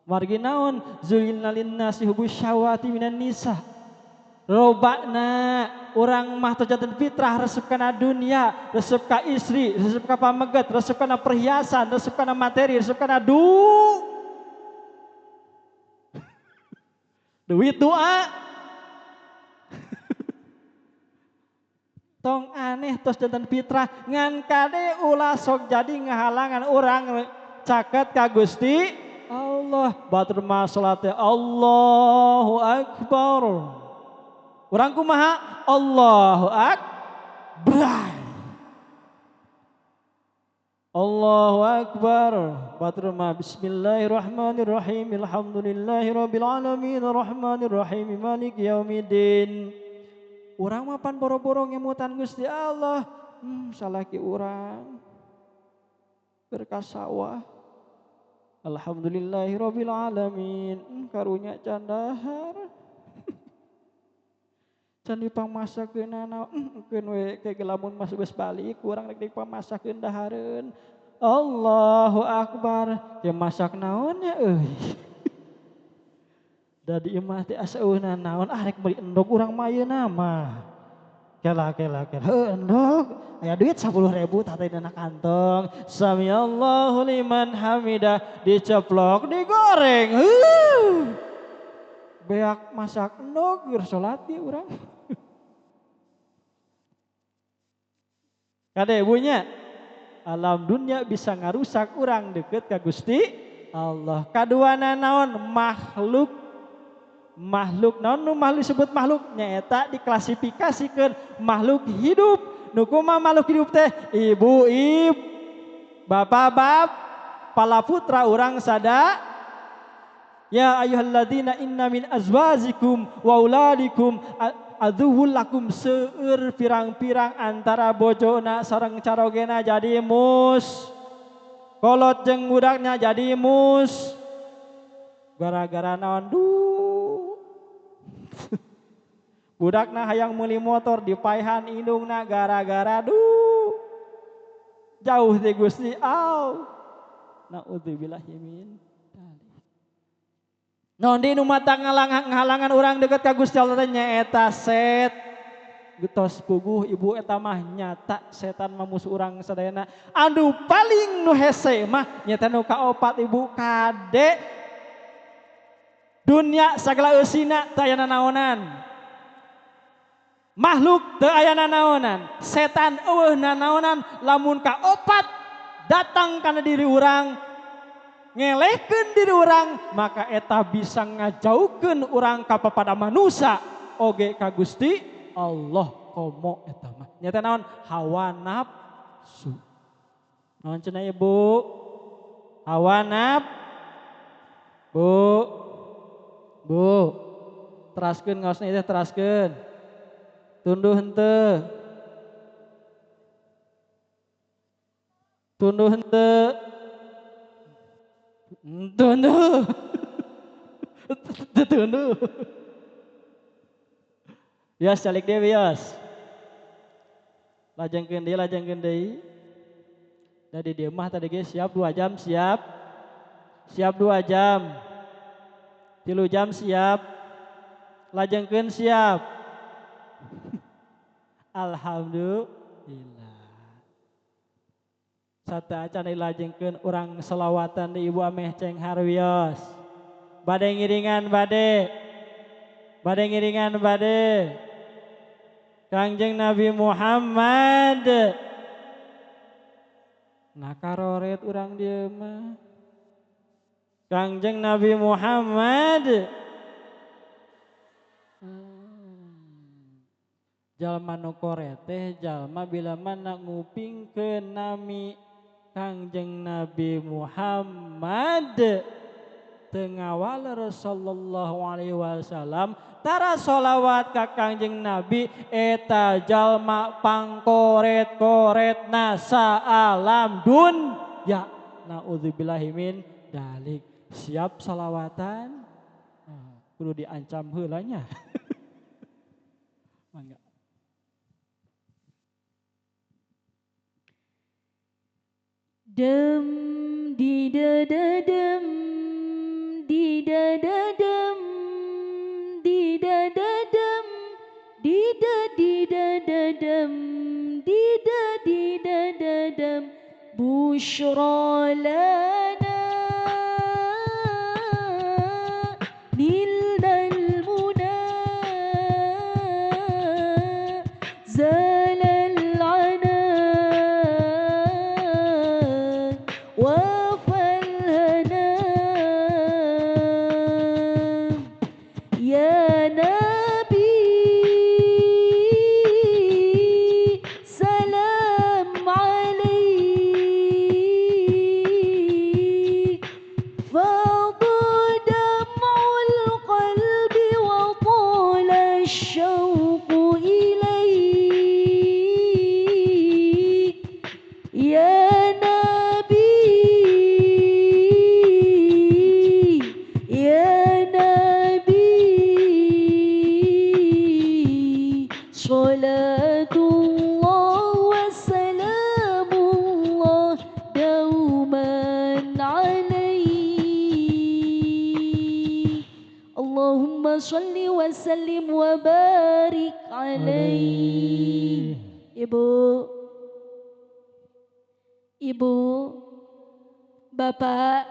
[SPEAKER 1] Margi naon? Zuilna linnasi hubus syahwati minan nisa. Robana urang mah terjatuh fitrah resep kana dunia, resep ka istri, resep ka pameget, resep kana perhiasan, resep kana materi, resep kana duit doa. Tong aneh tos jantan fitrah ngan kade ulah sok jadi ngahalangan urang caket ka Gusti Allah. Batur mah salatnya Allahu Akbar. Urang kumaha? Allahu Akbar. Allahu Akbar. Batur mah bismillahirrahmanirrahim. Alhamdulillahirabbil alamin arrahmanirrahim maliki yaumiddin. Urang mah pan boro-boro ngemutan Gusti Allah. Salaki urang berkasawah. Alhamdulillahirabbil alamin. Karunya candahar. Can dipamasakeun keun we ke lamun masuk geus balik urang rek dipamasakeun dahareun. Allahu Akbar. Ke masak naon nya euy. Da di imah teh asa eueuhna naon rek meuli endog urang mah ayeuna mah. Kela. Heuh endog aya duit 10.000 tah dina kantong. Sami Allahu liman hamidah diceplok digoreng. Beak masak endog keur salat di urang. Kade ibunya, alam dunia bisa ngarusak urang deket ka Gusti Allah. Kaduana naon? Makhluk. Makhluk naon nu makhluk disebut makhluk nyaeta diklasifikasikeun makhluk hidup. Nu kumaha makhluk hidup teh? Ibu, bapak, pala putra urang sada. Ya ayyuhalladzina inna min azwajikum wa auladikum aduwwul lakum seueur pirang-pirang antara bojona sareng carogena jadi mus. Kolot jeung budaknya jadi mus. Gara-gara naon budakna hayang meuli motor dipaehan indungna gara-gara jauh ti Gusti Allah. Naudzubillahi min non di nu mata ngahalangan urang deket ka Gusti Allah teh nyaeta set. Getos puguh ibu eta mah nyata setan mah musuh urang sadayana. Anu paling nu hese mah nyata nu kaopat ibu kade. Dunia sagala eusina teu aya nanaonan. Makhluk teu aya nanaonan. Setan eueuh nanaonan lamun kaopat datang kana diri urang ngelehkeun diri urang maka eta bisa ngajaukeun urang ka papada manusia oge ka Gusti Allah komo eta mah nyata naon hawa nafsu. Naon cenah ibu? Hawa Bu. Teraskeun ngaosna teh teraskeun. Tunduh henteu. Tunduh henteu. Tunduh. Bias calik dia bias. Lajengkeun deui. Dari dia mah tadi ge siap 2 jam siap. siap 2 jam. 3 jam siap. Lajengkeun siap. Alhamdulillah. Sata acan dilajengkeun urang selawatan di Ibu Ameh Ceng Harwios. Bade ngiringan bade. Bade ngiringan bade. Kangjeng Nabi Muhammad. Nakaroret urang dieu mah. Kangjeng Nabi Muhammad. Jalma nu koret teh jalma bila mana ngupingkeun nami Kangjeng Nabi Muhammad teu ngawal Rasulullah alaihi wasallam tara sholawat ka Kangjeng Nabi eta jalma pangkoret-koretna sa alam dunya. Naudzubillahi min dalik. Siap salawatan? Kudu diancam heula nya. Mangga.
[SPEAKER 2] Dem di dadadem di dadadem di dadadem di dadadem di dadadem busyra lana nilnal muna zalal ana wafal hana ya nabi salam alaik fadha dam'ul qalbi wa tala syauqu ilaik ya nabi ya nabi salatullah wa salamullah dauman alaik Allahumma sholli wa sallim wa barik alaih. Ibu, Bapak,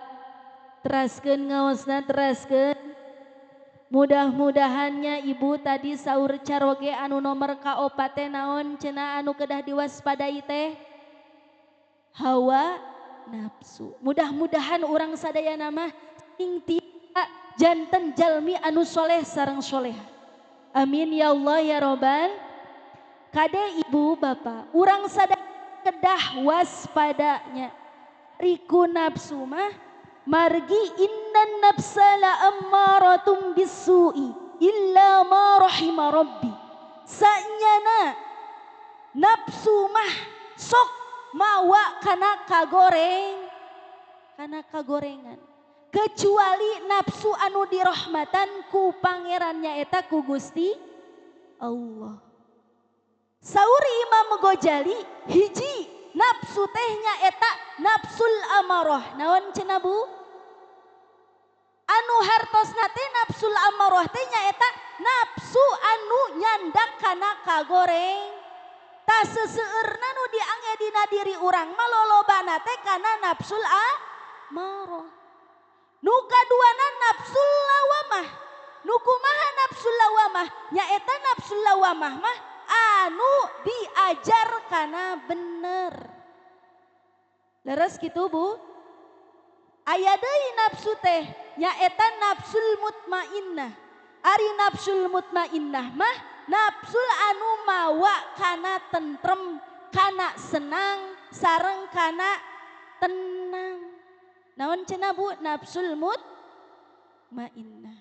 [SPEAKER 2] teraskeun ngaosna teraskeun. Mudah-mudahannya ibu tadi saur caroge anu nomor kaopat teh naon cenah anu kedah diwaspadai teh hawa nafsu. Mudah-mudahan urang sadayana mah sing tiba janten jalmi anu soleh sareng soleha. Amin ya Allah ya robbal. Kade ibu bapak, urang sadayana kedah waspadanya riku nafsu mah margi innan nafsa la ammaratum bisu'i illa ma rahima rabbi. Sanyana nafsu mah sok mawa kana kagorengan kecuali nafsu anu dirahmatan ku pangerannya eta ku Gusti Allah. Sauri Imam Ghazali hiji nafsu tehnya eta nafsul amarah. Naon cenah Bu? Anu hartosna teh nafsul amarah teh nyaeta nafsu anu nyandak kana kagoreng. Ta seseueurna nu diange dina diri urang mah lolobana teh kana nafsul amarah. Nu kaduana nafsul lawamah. Nu kumaha nafsul lawamah? Nyaeta nafsul lawamah mah anu diajar kana bener. Leres gitu Bu? Aya deui nafsu teh nyaeta nafsul mutmainnah. Ari nafsul mutmainnah mah nafsul anu mawa kana tentrem, kana senang, sareng kana tenang. Naon cenah Bu? Nafsul mutmainnah.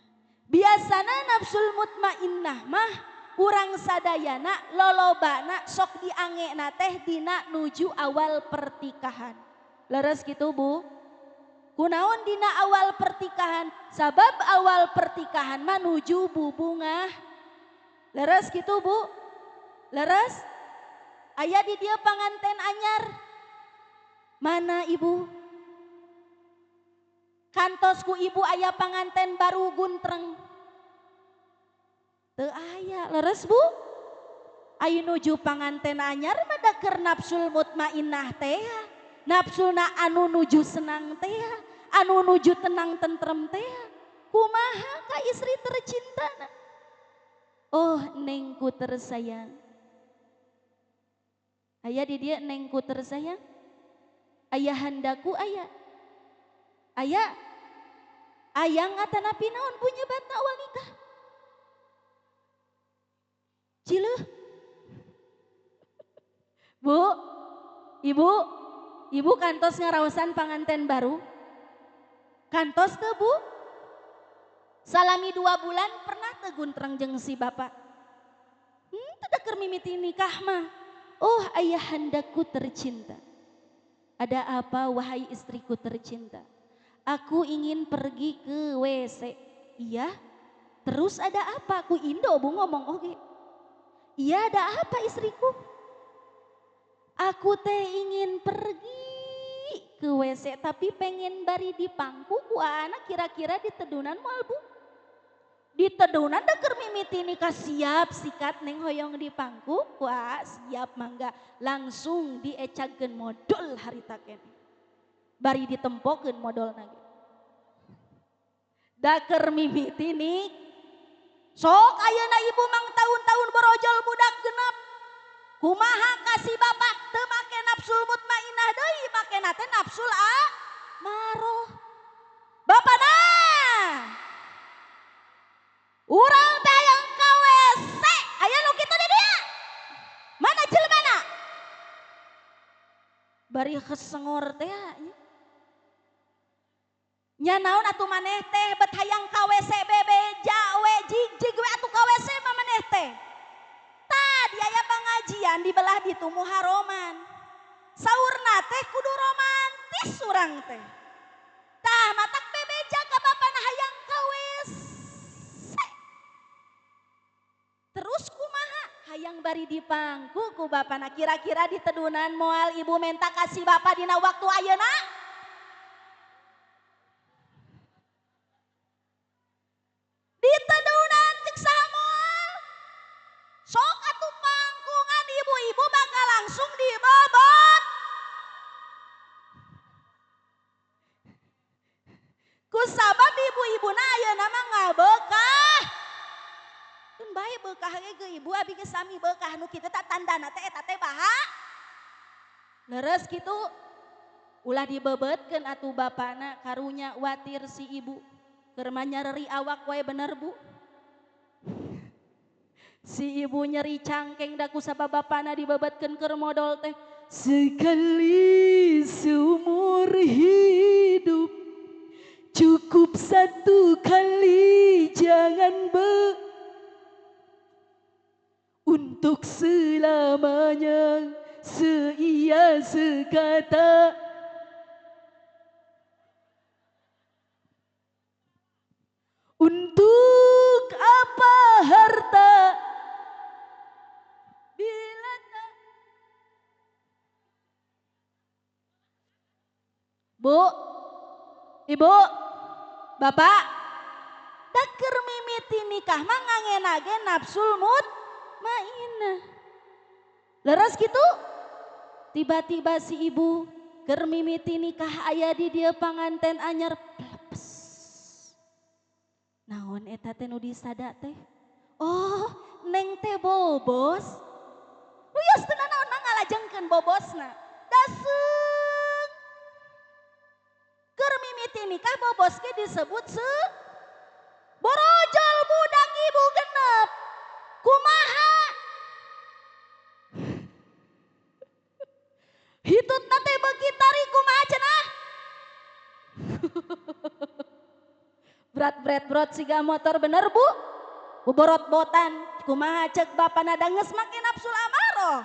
[SPEAKER 2] Biasana nafsul mutmainnah mah urang sadayana lolobana sok diangena teh dina nuju awal pertikahan. Leres gitu Bu? Kunaon dina awal pertikahan? Sabab awal pertikahan mah nuju bubungah. Leres gitu Bu? Leres? Aya di dia panganten anyar. Mana Ibu? Kantosku ibu aya panganten baru guntreng. Teu aya, leres Bu. Ayo nuju panganten anyar mada keur nafsul mutmainnah teh. Nafsulna anu nuju senang teh, anu nuju tenang tentrem teh. Kumaha ka istri tercintana? Oh, nengku tersayang. Aya di dia nengku tersayang. Ayahandaku aya. Aya. Ayang atanapi naon punya bata walikah? Ciluh. Bu, ibu kantos ngaraosan panganten baru. Kantos teu Bu? Salami 2 bulan pernah teu guntreng jeung si bapak. Teu keur mimiti nikah mah. Oh ayahandaku tercinta. Ada apa wahai istriku tercinta? Aku ingin pergi ke WC. Iya? Terus ada apa? Ku Indo Bu ngomong oke. Iya ada apa istriku? Aku teh ingin pergi ke WC tapi pengen bari di pangku ku anak kira-kira di tedunan moal Bu. Di tedunan da keur mimiti nikah siap sikat neng hoyong di pangku wah siap mangga langsung diecakeun modal harita keneh. Bari ditempokeun modal nage. Da keur mimiti nih sok ayeuna ibu mang tahun-tahun borojol budak genep. Kumaha kasih bapak teu make nafsul mutmainnah deui makena teh nafsul maroh. Bapana urang teh yang ka WC aya nu kitu di dieu. Mana jelmana? Bari kesengor teh nya naon atuh maneh teh bet hayang ka WC bebeja we jigjig we atuh ka WC mah maneh teh. Tadi aya pengajian di belah ditu muharoman. Saurna teh kudu romantis urang teh. Tah matak bebeja ka bapana hayang ka WC. Terus kumaha? Hayang bari di pangku ku bapana kira-kira di tedunan moal ibu menta kasih bapak dina waktu ayeuna? Di tedunan cek saha moal? Sok atuh pangkungan ibu-ibu bakal langsung dibobot. Kusabab ibu-ibuna ayeuna mah ngabekah. Keun bae beukah ge ibu abi ge sami beukah nu kitu tah tandana teh eta teh baha. Leres kitu ulah dibebetkeun atuh bapana karunya watir si ibu. Keur manyareri awak wae bener Bu. Si ibu nyeri cangkeng da kusabab bapana dibebetkeun keur modal teh. Sekali seumur hidup cukup 1 kali jangan untuk selamanya seia sekata. Untuk apa harta bila tak. Bu, ibu, bapak, da keur mimiti nikah mah ngangenagen nafsul mutmainnah. Leres gitu tiba-tiba si ibu keur mimiti nikah aya di dieu panganten anyar plepes. Naon eta teh nu disada teh? Oh, neng teh bobos. Wios teu naon mah ngalajengkeun bobosna. Daseung. Keur mimiti nikah bobos ge disebut borojol budak ibu genep. Kumaha? Hitutna teh beuki tari kumaha cenah? Berat siga motor bener Bu. Buborot-botan kumaha cek bapana da geus make nafsul amaroh.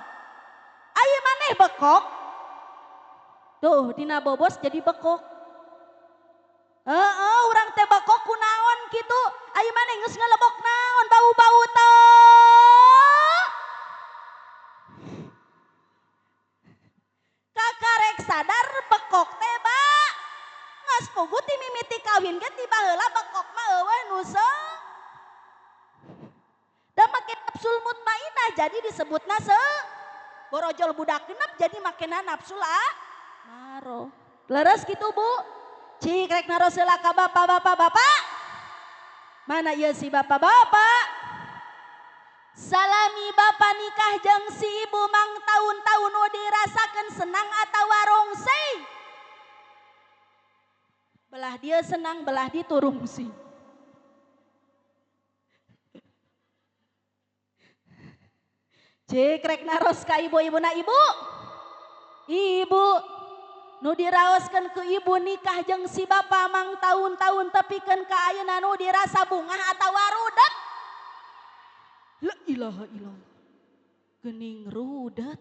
[SPEAKER 2] Aya maneh bekok. Tuh dina bobos jadi bekok. Urang teh bekok kunaon kitu. Aya maneh geus ngelebok naon bau-bau teh. Kakarek sadar bekok teh ba. Geus puguh ti mimiti
[SPEAKER 3] nafsul mutmainah jadi disebutna borojol budak genep jadi makena nafsul maro. Leres gitu Bu. Cik rek naroseula ka bapak. Mana ieu si bapak-bapak? Salami bapak nikah jeung si ibu mang tahun-tahun nu dirasakeun senang atawa rongse. Belah dia senang, belah diturung sih. Cik rek naros ka ibu-ibuna ibu. Ibu nu diraoskeun ku ibu nikah jeung si bapa mang tahun-tahun tepikeun ka ayeuna nu dirasa bungah atawa rudet. La ilaha illallah. Geuning rudet.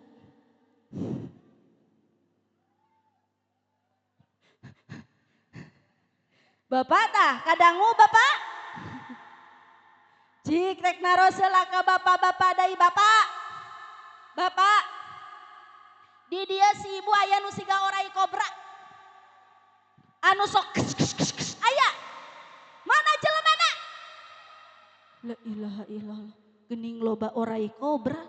[SPEAKER 3] Bapak tah kadangu bapak. Cik rek naroseula ka bapak-bapak deui bapak. Bapak. Di dia si ibu aya nu siga orai kobra. Anu sok aya. Mana jelemana? La ilaha illallah. Geuning loba orai kobra.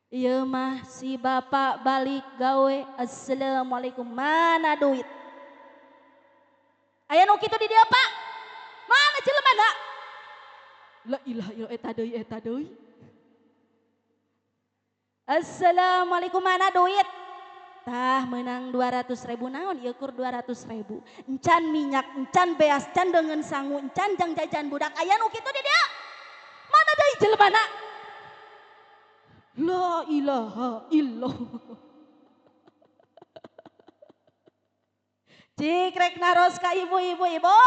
[SPEAKER 3] Ieu mah si bapak balik gawe. Assalamualaikum. Mana duit? Aya nu kitu di dieu Pak. Mana jelemana? La ilaha illallah eta deui. Assalamualaikum mana duit? Tah menang 200.000 naon ieu kur 200.000. Encan minyak, encan beas, encan dengan sangu, encan jang jajan budak. Aya nu kitu di dieu. Mana deui jelemana? La ilaha illallah. Cik rek naros ka ibu-ibu ibu.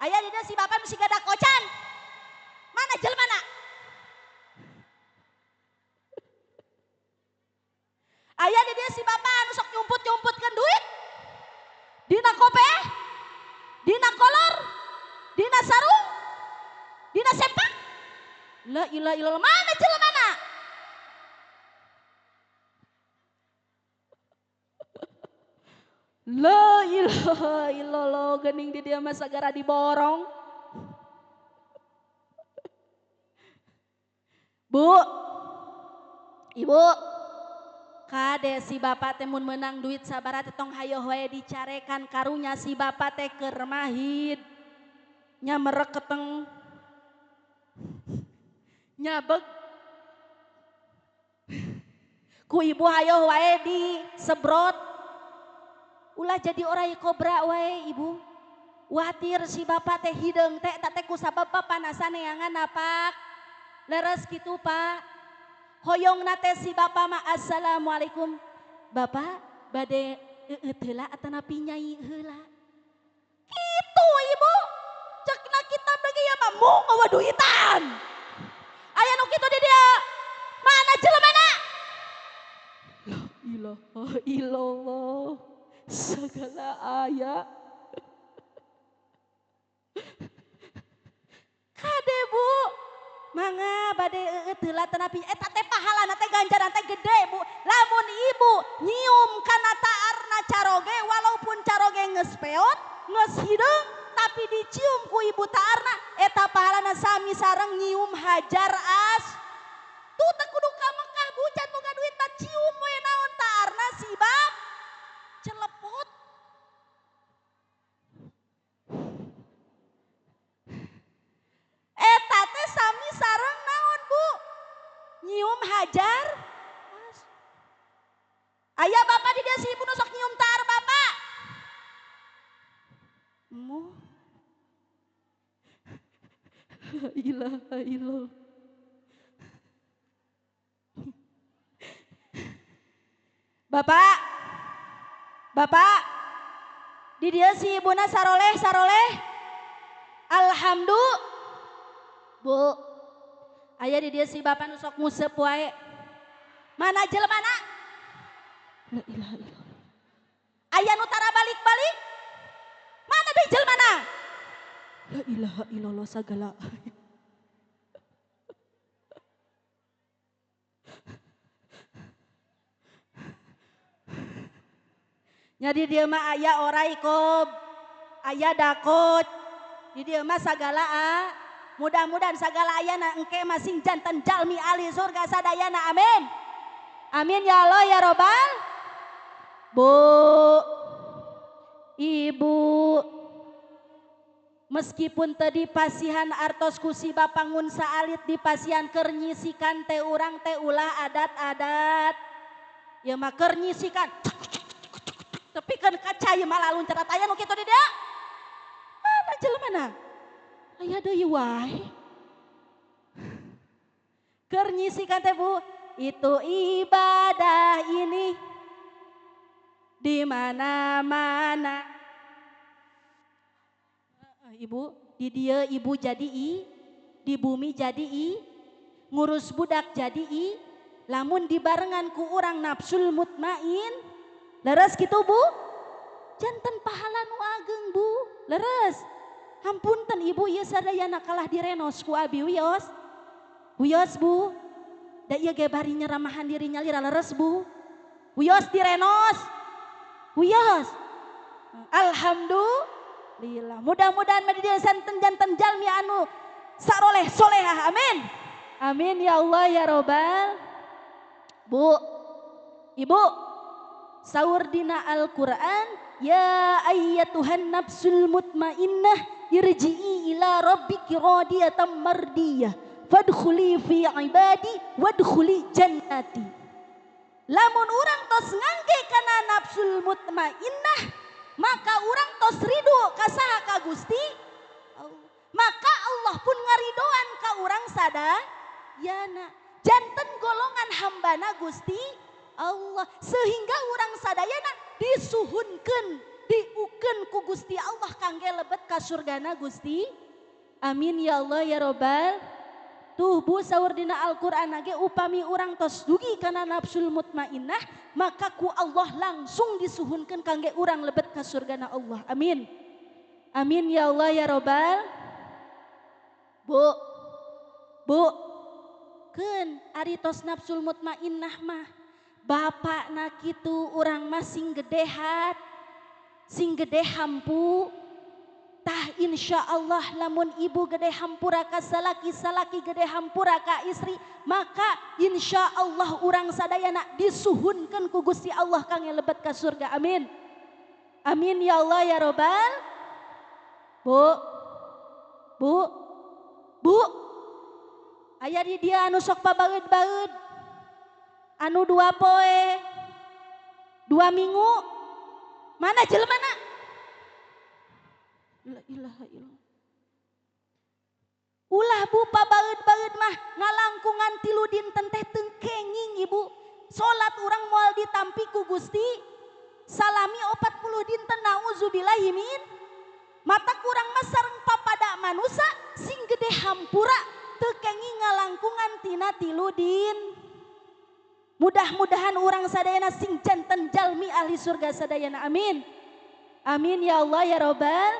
[SPEAKER 3] Aya di dieu si bapak mesti gada kocan. Mana jelemana? Aya di dieu si bapak anu sok nyumput-nyumputkeun duit. Dina kopeh, dina kolor, dina sarung, dina sempak. La ilaha illallah mana jelemana? La ilaha illallah geuning di dieu mah sagara diborong. Bu. Ibu. Kade si bapak teh mun meunang duit sabaraha teh tong hayo wae dicarekan karunya si bapak teh keur mahid. Nya merek keteng. Nyabeg. Ku ibu hayo wae disebrot. Ulah jadi orai kobra wae ibu. Watir si bapak teh hideung teh eta teh ku sabab papanasan neangan napak. Leres kitu Pak. Hoyongna teh si bapak mah assalamualaikum. Bapak bade eueut heula atanapi nyai heula. Kitu ibu. Cekna kita bagi ya mah mung eueuh duitan. Aya nu kitu di dieu. Mana jelemana? La ilaha illallah. Segala aya. Kade Bu. Mangga bade eueut heula tanapi eta teh pahalana teh ganjaran teh gede Bu. Lamun ibu nyium kana taarna caroge walaupun caroge geus peot, geus hideung tapi dicium ku ibu taarna eta pahalana sami sareng nyium hajar as. Tuh teh kudu ka Mekah bujan boga duit tak cium we naon taarna si bab celepot. Eta teh sami sareng naon Bu? Nyium hajar. Aya bapak di dieu si ibu nu sok nyium taar bapak. Mu. La ilaha illallah. Bapak. Bapak. Di dieu si ibuna saroleh. Alhamdulillah. Bu, aya di dia si bapak nu sok nguseup wae. Mana jelemana? La ilaha illallah. Aya nu tara balik-balik? Mana deui jelemana? La ilaha illallah sagala. Nya di dieu mah aya orai kob, aya dakot, Di dieu mah sagala mudah-mudahan sagala ayana engke masing janten jalmi ahli surga sadayana amin. Amin ya Allah ya Robbal. Bu, Ibu, meskipun tadi pasihan artos kusi bapangun saalit di pasihan kernyisikan teh urang teh ulah adat-adat. Ya mah kernyisikan. Tapi kan kaca ya malah luncat aya nu kitu di dia. Mana jelema? Aya deui wae. Kernyisikan teh Bu, itu ibadah ini di mana-mana. Ibu, di dia ibu jadi di bumi jadi ngurus budak jadi lamun dibarengan ku urang nafsul mutmain. Leres gitu Bu? Janten pahala nu ageng Bu. Leres. Hampunten Ibu ieu sadayana kalah direnos ku abi wios. Wios Bu. Da ieu ge bari nyeramahan diri nyalira leres Bu. Wios direnos. Wios. Alhamdulillah. Mudah-mudahan mah di dieu santen janten jalmi anu saroleh solehah. Amin. Amin ya Allah ya Robbal. Bu. Ibu. Saur dina Al-Qur'an, ya ayyatuhan nafsul mutmainnah irji'i ila rabbiki radiyatan mardiyah fadkhuli fi ibadi wadkhuli jannati. Lamun urang tos ngangge kana nafsul mutmainnah, maka urang tos ridho ka saha ka Gusti Allah. Maka Allah pun ngaridoan ka urang sadayana. Janten golongan hambana Gusti Allah, sehingga urang sadayana disuhunkeun diukeun ku Gusti Allah kangge lebet ka surgana Gusti. Amin ya Allah ya Robbal. Tuh Bu saur dina Al-Qur'an ge upami urang tos dugi kana nafsul mutmainnah, maka ku Allah langsung disuhunkeun kangge urang lebet ka surgana Allah. Amin. Amin ya Allah ya Robbal. Bu, keun ari tos nafsul mutmainnah mah bapak na kitu urang mah sing gedehat, sing gede hampu. Tah insya Allah lamun ibu gede hampura ka salaki, salaki gede hampura ka istri, maka insya Allah urang sadayana disuhunkeun ku Gusti Allah kangge lebet ka surga. Amin. Amin ya Allah ya Robbal. Bu, aya di dia anu sok pabaeud-baeud. Anu 2 poe 2 minggu mana jelemana? La ilaha illallah. Ulah Bu pabaeud-baeud mah ngalangkungan 3 dinten teh teu kenging Ibu. Salat urang moal ditampi ku Gusti. Salami 40 dinten nauzubillahi min. Mata kurang mah sareng papada manusia sing gede hampura teu kenging ngalangkungan tina 3 din. Mudah-mudahan orang sadayana sing janten jalmi ahli surga sadayana. Amin. Amin ya Allah ya Robbal.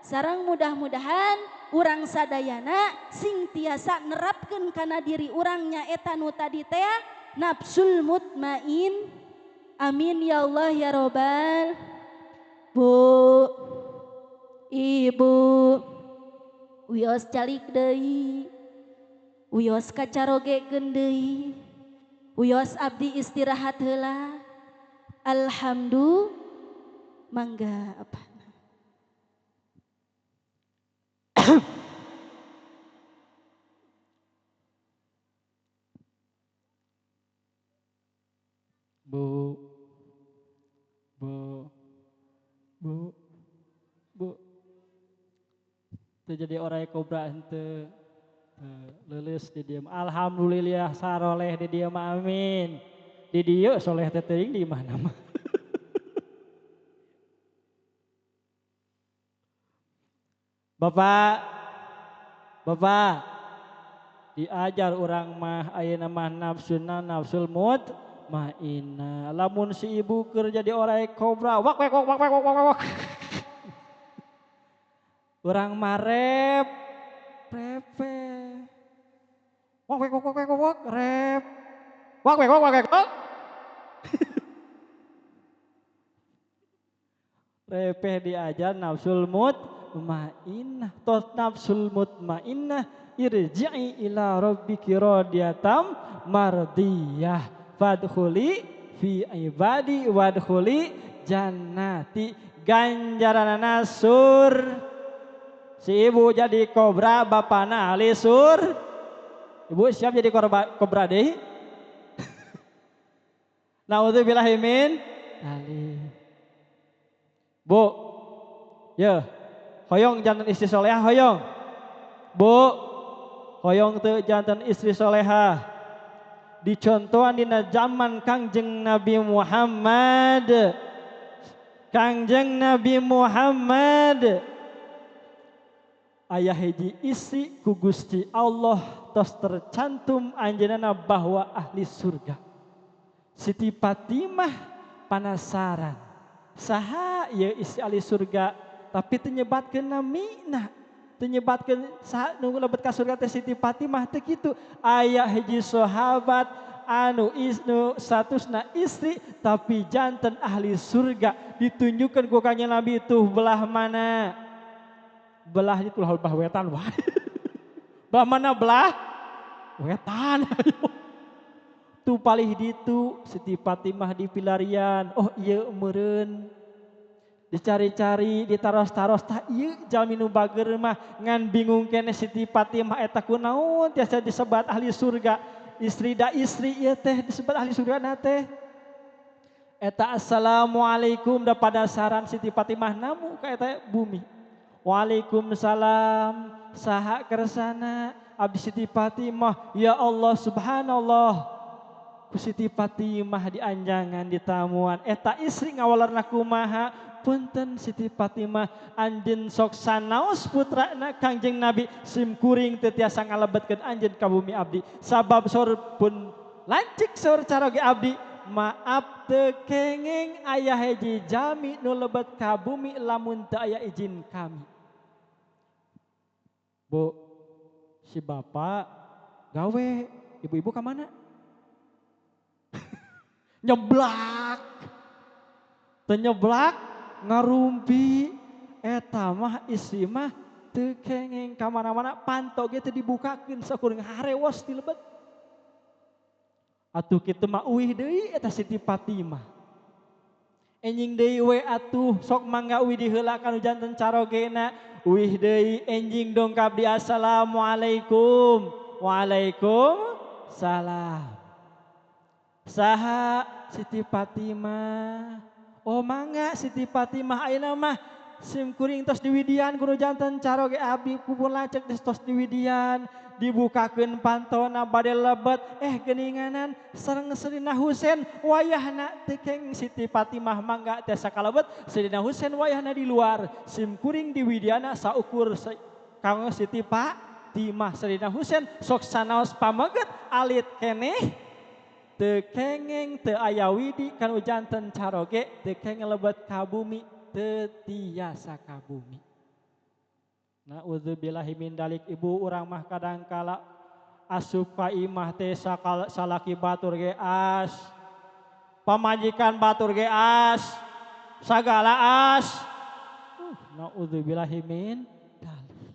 [SPEAKER 3] Sareng mudah-mudahan orang sadayana sing tiasa nerapkeun kana diri urang nyaeta nu tadi teh nafsul mutmain. Amin ya Allah ya Robbal. Bu, Ibu, wios calik deui. Wios kacarogekeun deui. Wios abdi istirahat heula. Alhamdulillah. Mangga apa?
[SPEAKER 1] Bu. Itu jadi orang kobra henteu. Lulus di dieu. Alhamdulillah saroleh di dieu mah amin. Di dieu soleh teh teuing di mana mah. Bapak, diajar orang mah ayeuna mah nafsuna nafsul mutmainnah. Lamun si ibu keur jadi orang kobra, wak. Urang mah repe. Wak, rep. Wak. Repeh diajar nafsul mutmainnah. Tos nafsul mutmainnah irji'i ila rabbiki radiyatam mardiyah. Fadkhuli fi ibadi wadkhuli jannati. Ganjaranana sur. Si ibu jadi kobra, bapana ahli sur. Ibu siap jadi kobra deh. Naudzubillahi min dzalik. Bu, ya, hoyong jantan istri solehah, hoyong. Bu, hoyong teu jantan istri solehah. Dicontohan dina zaman Kangjeng Nabi Muhammad. Kangjeng Nabi Muhammad. Ayah hiji istri ku Gusti Allah tos tercantum anjeunna bahwa ahli surga. Siti Fatimah penasaran. Saha ya isi ahli surga tapi tenyebatkeun namina, tenyebatkeun saha nu lebet ka surga teh Siti Fatimah teh kitu. Aya hiji sahabat anu statusna istri tapi janten ahli surga, ditunjukkan ku kanjeng Nabi itu belah mana? Belah itu belah wetan wae. Belah mana belah? Wetan. Tu palih ditu Siti Fatimah di pilarian. Oh iya meureun. Dicari-cari, ditaros-taros tah ieu jalmi nu bager mah ngan bingung keneh Siti Fatimah eta kunaon tiasa disebat ahli surga. Istri da istri ieu teh disebat ahli surga na teh. Eta assalamualaikum da padasaran Siti Fatimah namu ka eta bumi. Waalaikumsalam. Saha kersana abdi Siti Fatimah. Ya Allah subhanallah. Ku Siti Fatimah di anjangan di tamuan eta istri ngawalarna kumaha. Punten Siti Fatimah anjeun sok sanaos putrana Kangjeng Nabi simkuring teu tiasa ngalebetkeun anjeun ka bumi abdi sabab sor pun lancik sor caroge abdi maaf teu kenging aya hiji jami nu lebet ka bumi lamun teu aya izin kami. Bu, si bapak gawe, ibu-ibu ka mana? Nyeblak. Tenyeblak ngarumpi eta mah istri mah teu kenging ka mana-mana panto ge teu dibukakeun sakuring harewas ti lebet. Atuh kitu mah uih deui eta Siti Fatimah. Enjing deui we atuh sok mangga uih diheula kanu janten carogena. Uih deui enjing dongkap di assalamualaikum. Waalaikumsalam. Saha Siti Fatimah. Oh mangga Siti Fatimah ayeuna mah simkuring tos diwidian kudu janten caroge abdi kupun lacek tos diwidian dibukakeun pantona bade lebet geuninganan sareng Sayyidina Husein wayahna teu kenging Siti Fatimah mangga tiasa kalebet Sayyidina Husein wayahna di luar simkuring diwidiana saukur kanggo Siti Fatimah Sayyidina Husein sok sanaos pameget alit keneh teu kenging teu aya widi kanu janten caroge teu kenging lebet ka bumi teu tiasa ka bumi. Naudzubillahi min dalik. Ibu urang mah kadangkala asup ka imah teh salaki batur ge as. Pamajikan batur ge as. Sagala as. Naudzubillahi min dalik.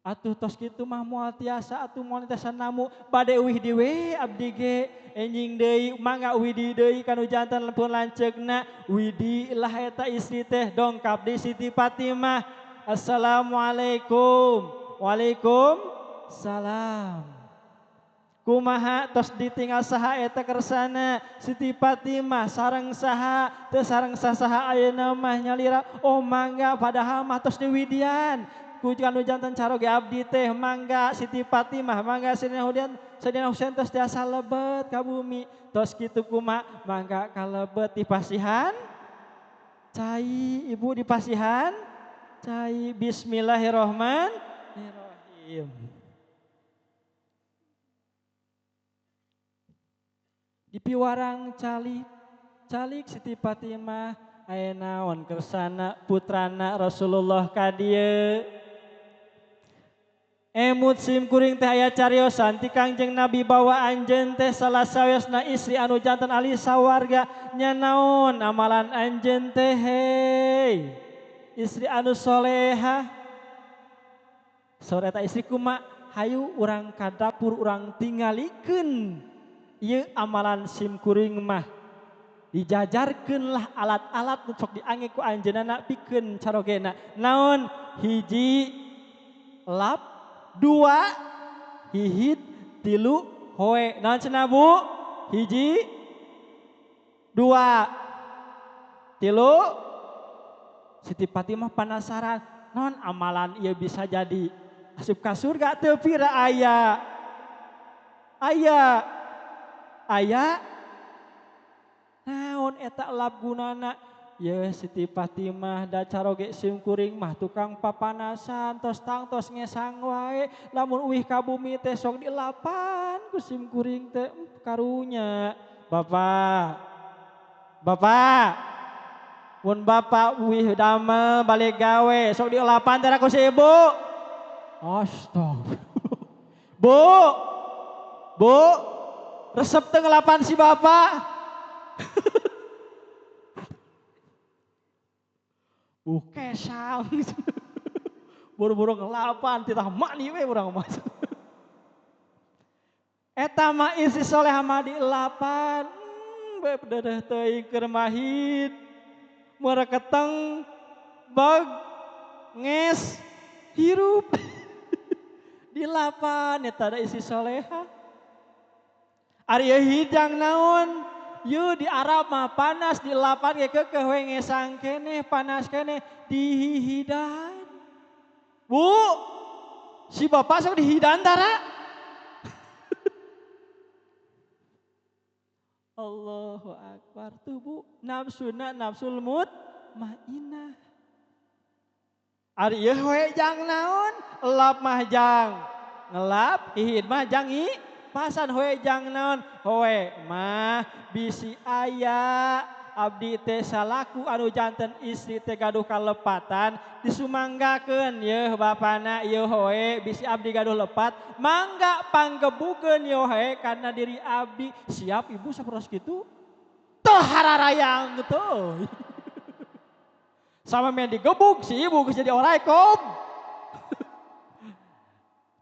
[SPEAKER 1] Atuh tos kitu mah moal tiasa atuh moal tiasa namu bade uih di we abdi ge enjing deui mangga uih di deui kanu janten pun lanceukna widi lah eta istri teh dongkap di Siti Fatimah. Assalamualaikum. Waalaikumsalam. Kumaha tos ditinggal saha eta kersana Siti Fatimah sareng saha teu sareng saha ayeuna mah nyalira oh mangga padahal mah tos diwidian kanu janten caroge abdi teh mangga Siti Fatimah mangga Sayyidina Husein tos tiasa lebet ka bumi tos kitu kumaha mangga kalebet di pasihan cai ibu di pasihan cai bismillahirrahmanirrahim. Di piwarang calik Siti Fatimah ayeuna naon kersana putrana Rasulullah ka dieu. Emut simkuring teh aya cariosan ti Kangjeng Nabi bawa anjeun teh salah sawiosna istri anu janten ahli sawarga nya naon amalan anjeun teh hei. istri anu soleha. Sore eta istri kumaha hayu urang ka dapur urang tingalikeun ieu amalan simkuring mah. Dijajarkeunlah alat-alat nu sok diangge ku anjeunna pikeun carogena. Naon? Hiji lap, dua hihit, tilu hoe. Naon cenah Bu? Hiji, dua, tilu. Siti Fatimah penasaran, naon amalan ieu bisa jadi asup ka surga teu pira aya? Aya. Naon eta lap gunana? Ya Siti Fatimah da caroge simkuring mah tukang papanasan tos tangtos ngesang wae lamun uih ka bumi teh sok dilapan ku simkuring teh karunya. Bapak mun bapak uih damel balik gawe sok dilapan teh ku si ibu. Astagfirullah. Bu resep teh ngelapan si bapak. Kesang. Buru-buru ngelapan titah mani we urang mah. Eta mah istri soleh mah dielapan. Beueuh teuing keur mahid. Mereketeng bag nges hirup. Dilapan eta da istri soleha. Ari hidang naon? Yu di Arab mah panas di lapan ge keukeuh we ngesang keneh panas keneh dihidan. Bu, si bapak sok dihidan tara. Allahu Akbar tuh Bu, nafsuna nafsul mutmainnah. Ari ieu we jang naon? Lap mah jang ngelap, hihid mah jang pasan hoe jang naon? Hoe mah bisi aya abdi teh salaku anu janten istri teh gaduh kalepatan disumanggakeun yeuh bapana yeuh hoe bisi abdi gaduh lepat mangga panggebukeun yeuh hoe karena diri abdi. Siap ibu sapertos kitu? Teu hararayang teuh. Sama men digebuk si ibu geus jadi oraikom.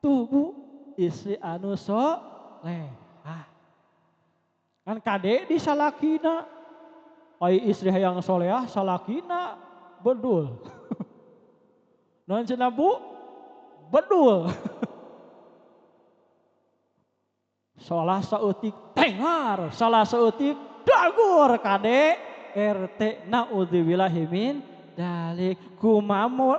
[SPEAKER 1] Tuh Bu, istri anu solehah. Kan kade di salakina. Ai istri yang solehah salakina bedul. Naon cenah Bu? Bedul. Salah saeutik tengar, salah saeutik dagur kade RT naudzubillahi min dalik. Kumaha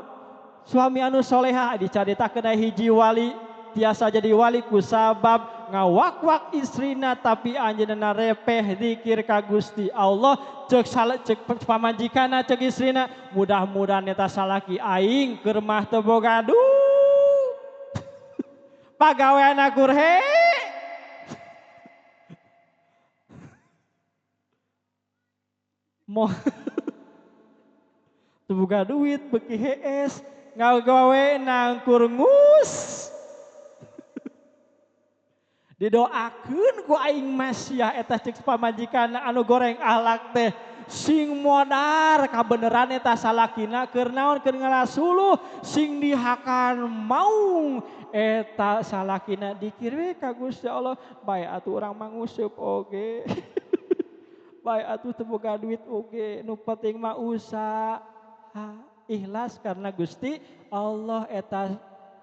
[SPEAKER 1] suami anu solehah dicaritakeun hiji wali tiasa jadi wali ku sabab ngawak-wak istrina tapi anjeunna repeh zikir ka Gusti Allah cek pamajikanna cek istrina mudah-mudahan eta salaki aing keur mah teu boga duit pagaweana kurhe moh teu boga duit beki hees ngagawe nangkur ngus. Didoakeun ku aing masya eta cek pamajikan anu goreng ahlak teh sing modar kabeneran eta salakina keur naon keur ngalasuluh sing dihakan maung eta salakina dikir we ka Gusti Allah bae atuh urang manguseup oge. Bae atuh teu boga duit oge nu penting mah usaha ikhlas karena Gusti Allah eta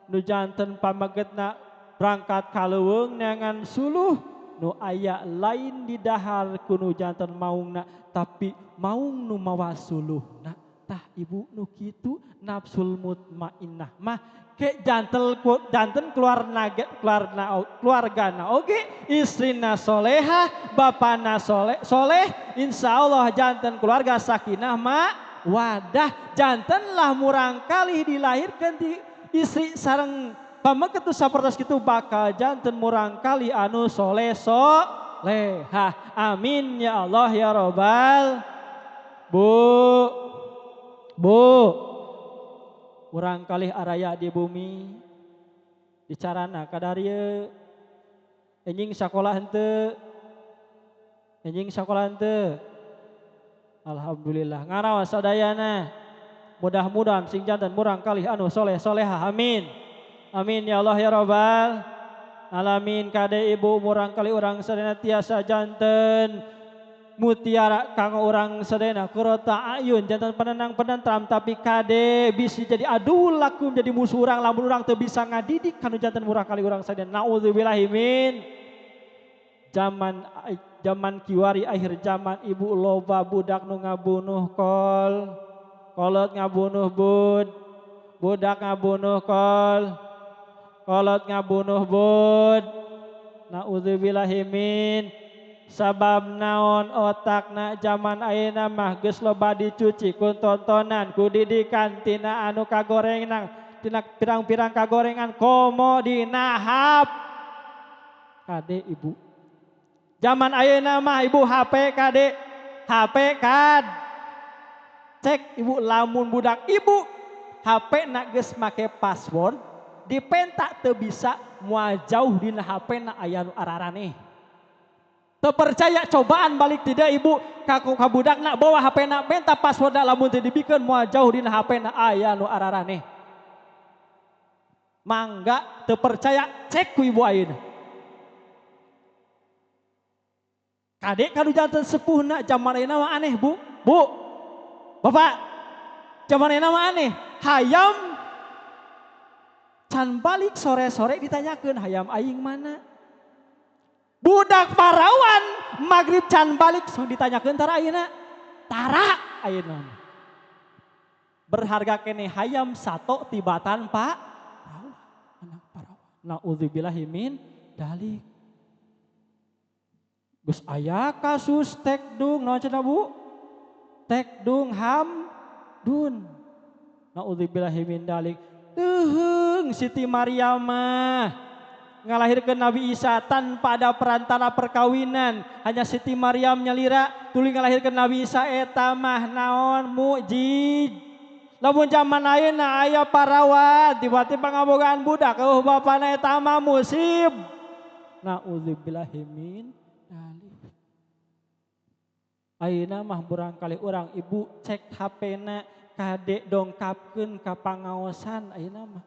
[SPEAKER 1] nu janten pamagetna berangkat kaleuweung neangan suluh nu aya lain di dahar kuno jantan maungna tapi maung nu mawa suluhna tah ibu nu kitu nafsul mutmainnah mah ke janten keluargana oge istrina solehah bapana soleh insyaallah janten keluarga sakinah ma wadah janten lah murang kali dilahirkeun di istri sareng pamaketu sapertos kitu bakal janten murang kali anu solehah. Amin ya Allah ya Rabbal. Bu, urang kali araya di bumi dicarana kadarieu enjing sakola henteu. Alhamdulillah ngaraos sadayana. Mudah-mudahan sing janten murang kali anu soleh soleha. Amin. Amin ya Allah ya Rabbal alamin. Kade ibu murang kali orang sadayana tiasa janten mutiara kanggo orang sadayana kurota ayun jantan penenang penentram tapi kade bisa jadi adu lakum jadi musuh orang lamun orang teu bisa ngadidik kanu jantan murah kali orang sadayana. Naudzubillahi min zaman kiwari akhir zaman ibu loba budak nu ngabunuh kolot ngabunuh budak ngabunuh kolot ngabunuh bud. Naudzubillahi min sabab naon otakna zaman ayeuna mah geus loba dicuci ku tontonan ku didikan tina anu kagorengan tina pirang-pirang kagorengan komo dinahap. Kade ibu zaman ayeuna mah ibu HP kade HP kad cek ibu lamun budak ibu HP na geus make password dipenta teu bisa moal jauh dina HP na aya nu araraneh. Terpercaya cobaan balik tidak ibu kaku kabudak nak bawa HP nak benta password nak lamun teu dibikeun moal jauh dina HP na aya nu araraneh. Mangga terpercaya cek ku ibu ayeuna. Kadek kanu janten sepuhna zaman ayeuna mah aneh bu. Bapak zaman ayeuna mah aneh. Hayam can balik sore-sore ditanyakeun hayam aing mana? Budak parawan maghrib can balik so ditanyakeun tara ayeuna. Tara ayeuna. Berharga kene hayam sato tibatan Pak. Anak parawan. Naudzubillahi min dalik. Gus aya kasus tekdung naon cenah Bu? Tekdung hamdun. Naudzubillahi min dalik. Teuheung Siti Maryam mah ngalahirkan Nabi Isa tanpa ada perantara perkawinan, hanya Siti Maryam nyalira tuluy ngalahirkan Nabi Isa eta mah naon mukjid. Lamun zaman ayeuna aya parawat tiba-tiba ngabogaan budak bapana eta mah musib. Naudzubillahi min dzalik. Ayeuna mah barangkali urang ibu cek HP-na kade dongkapkeun ka pangaosan ayeuna mah.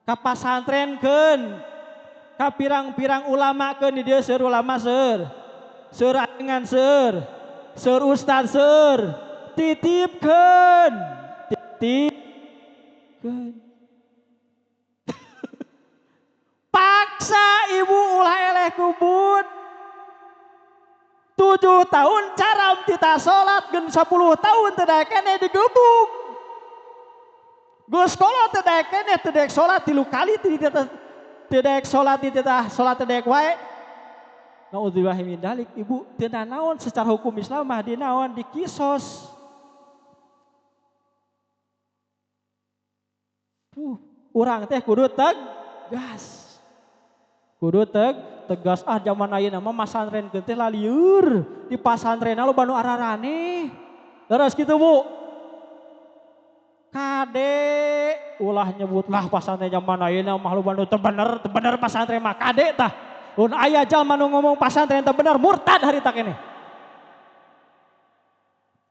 [SPEAKER 1] Ka pasantrenkeun. Ka pirang-pirang ulama keun di dieu seur ulama seur ajengan seur ustaz seur titipkeun paksa ibu ulah eleh kubut 7 tahun caram tita salat gen 10 tahun teu daek keneh digebuk geus kolot teu daek keneh teu daek salat 3 kali tidak sholat tidak sholat tidak wae. Naudzubillahi min dzalik ibu teu naon secara hukum Islam mah dinaon dikisos. Urang teh kudu tegas. Kudu tegas zaman ayeuna mah masantren teh lalieur di pasantrenna lo banu ararane. Terus kitu Bu. Kade ulah nyebutlah pasantren zaman ayeuna mah lu banu teu bener pasantren mah kade tah. Mun aya jalma nu ngomong pasantren teu bener murtad harita keneh.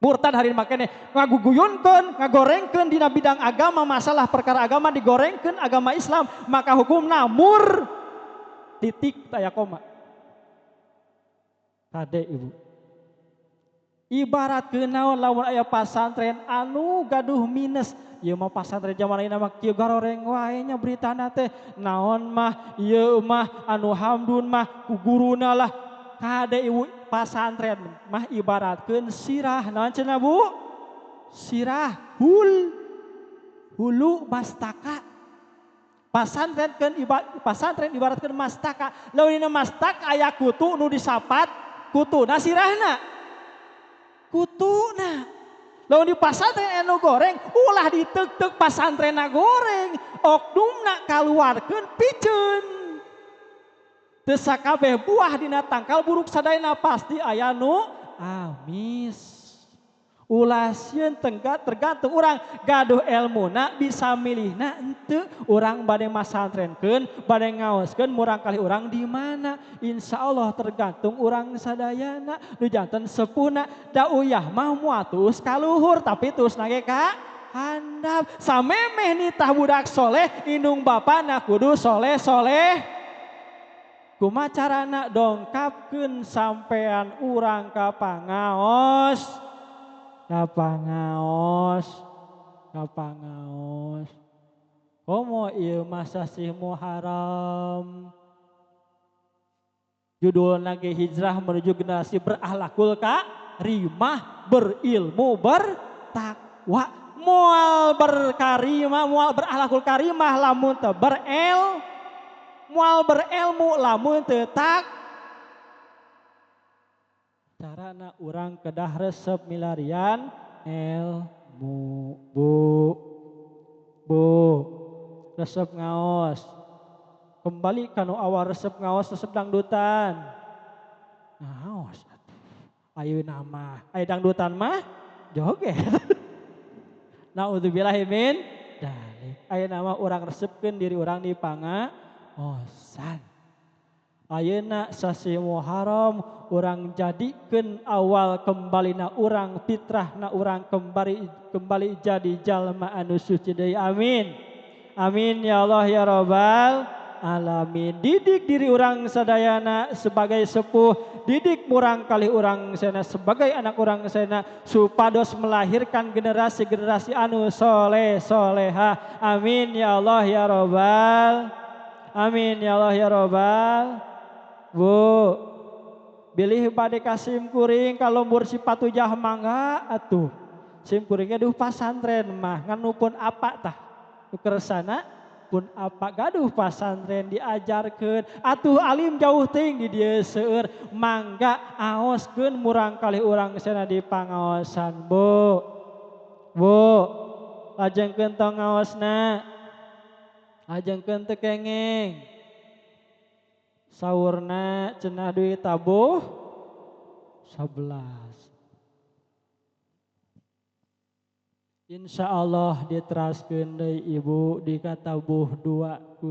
[SPEAKER 1] Murtad hari mah keneh ngaguguyunkeun, ngagorengkeun dina bidang agama masalah perkara agama digorengkeun agama Islam maka hukumna mur titik taya koma. Kade ibu. Ibarat kenaon lamun aya pasantren anu gaduh minus. Ieu mah pasantren zaman ayeuna mah kieu garoreng wae nya beritana teh. Naon mah ieu mah anu hamdun mah ku guruna lah. Kade ibu pasantren mah ibaratkeun sirah. Naon cenah Bu? Sirah hulu mastaka. Pasantren ibaratkeun mastaka. Lamun dina mastaka aya kutu nu disapat kutuna sirahna. Kutuna. Lalu di pasantren anu goreng, ulah diteug-teug pasantrenna goreng, oknumna kaluarkeun piceun. Teu sakabeh buah dina tangkal buruk sadayana pasti aya nu amis. Ulah sieun tergantung urang gaduh elmuna bisa milihna henteu urang bade masantrenkeun, bade ngaoskeun murang kali urang di mana. Insyaallah tergantung urang sadayana nu janten sepuhna da uyah mah moal tuus kaluhur tapi tuus nage ka handap. Samemeh nitah budak soleh, indung bapana kudu soleh-soleh. Kumaha carana dongkapkeun sampean urang ka pangaos. Ka pangaos. Ka pangaos. Komo ieu masa sih Muharram. Judul nage hijrah menuju generasi berakhlakul karimah, berilmu, bertakwa. Moal berkarimah, moal berakhlakul karimah lamun teu moal berilmu lamun teu carana urang kedah resep milarian ilmu. Bu, resep ngaos. Kembali kanu awal resep ngaos, resep dangdutan. Ngaos atuh. Ayeuna mah, aya dangdutan mah joget. Naudzubillahi min dzalik. Ayeuna mah urang resepkeun diri urang di pangaosan. Ayeuna sasi Muharram urang jadikeun awal kembalina urang, fitrahna urang kembali jadi jalma anu suci deui. Amin. Amin ya Allah ya Rabbal alamin. Didik diri urang sadayana sebagai sepuh, didik murang kali urang sana sebagai anak urang sana supados melahirkan generasi-generasi anu soleh soleha. Amin ya Allah ya Rabbal. Amin ya Allah ya Rabbal. Bu, bilih bade kasim kuring kalau mur sipatujah mangga atuh. Sim kuringnya duh pasantren mah ngan pun apa tah? Kersana pun apa gaduh pasantren diajarkeun atuh alim jauh teuing di dieu seueur mangga aoskeun murang kali urang sana di pangaosan. Bu lajengkeun tong ngaosna, lajengkeun teu kengeng saurna cenah duit tabuh 11. Insya Allah diteraskeun deui ibu dikatabuh 2.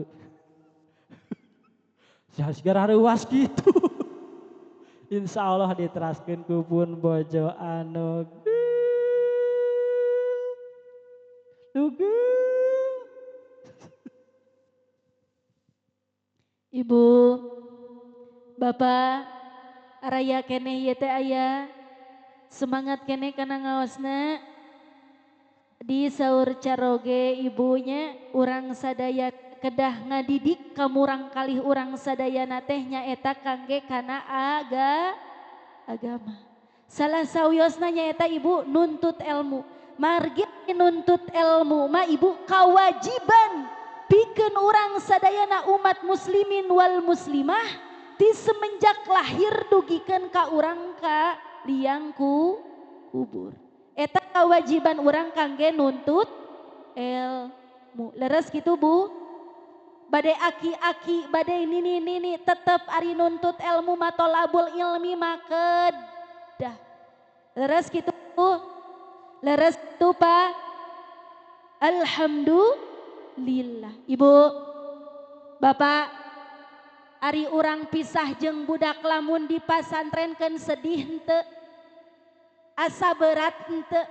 [SPEAKER 1] Segera ruas gitu. Insya Allah diteraskeun ku pun bojo anu lugul.
[SPEAKER 2] Ibu, Bapak, araya keneh ieu teh aya semangat keneh kana ngaosna. Di saur caroge ibunya urang sadaya kedah ngadidik kamurang kalih urang sadayana teh nyaeta kangge kana agama. Salah sawiosna nyaeta ibu nuntut ilmu. Margi nuntut ilmu mah ibu kawajiban pikeun urang sadayana umat muslimin wal muslimah ti semenjak lahir dugikeun ka urang ka liang kubur. Eta kewajiban orang kangge nuntut ilmu. Leres gitu Bu. Badai aki-aki, badai nini tetep ari nuntut ilmu matolabul ilmi makedah. Leres gitu Bu. Leres gitu Pak. Alhamdulillah. Ibu, Bapak, ari urang pisah jeung budak lamun di pasantrenkeun sedih henteu. Asa berat henteu.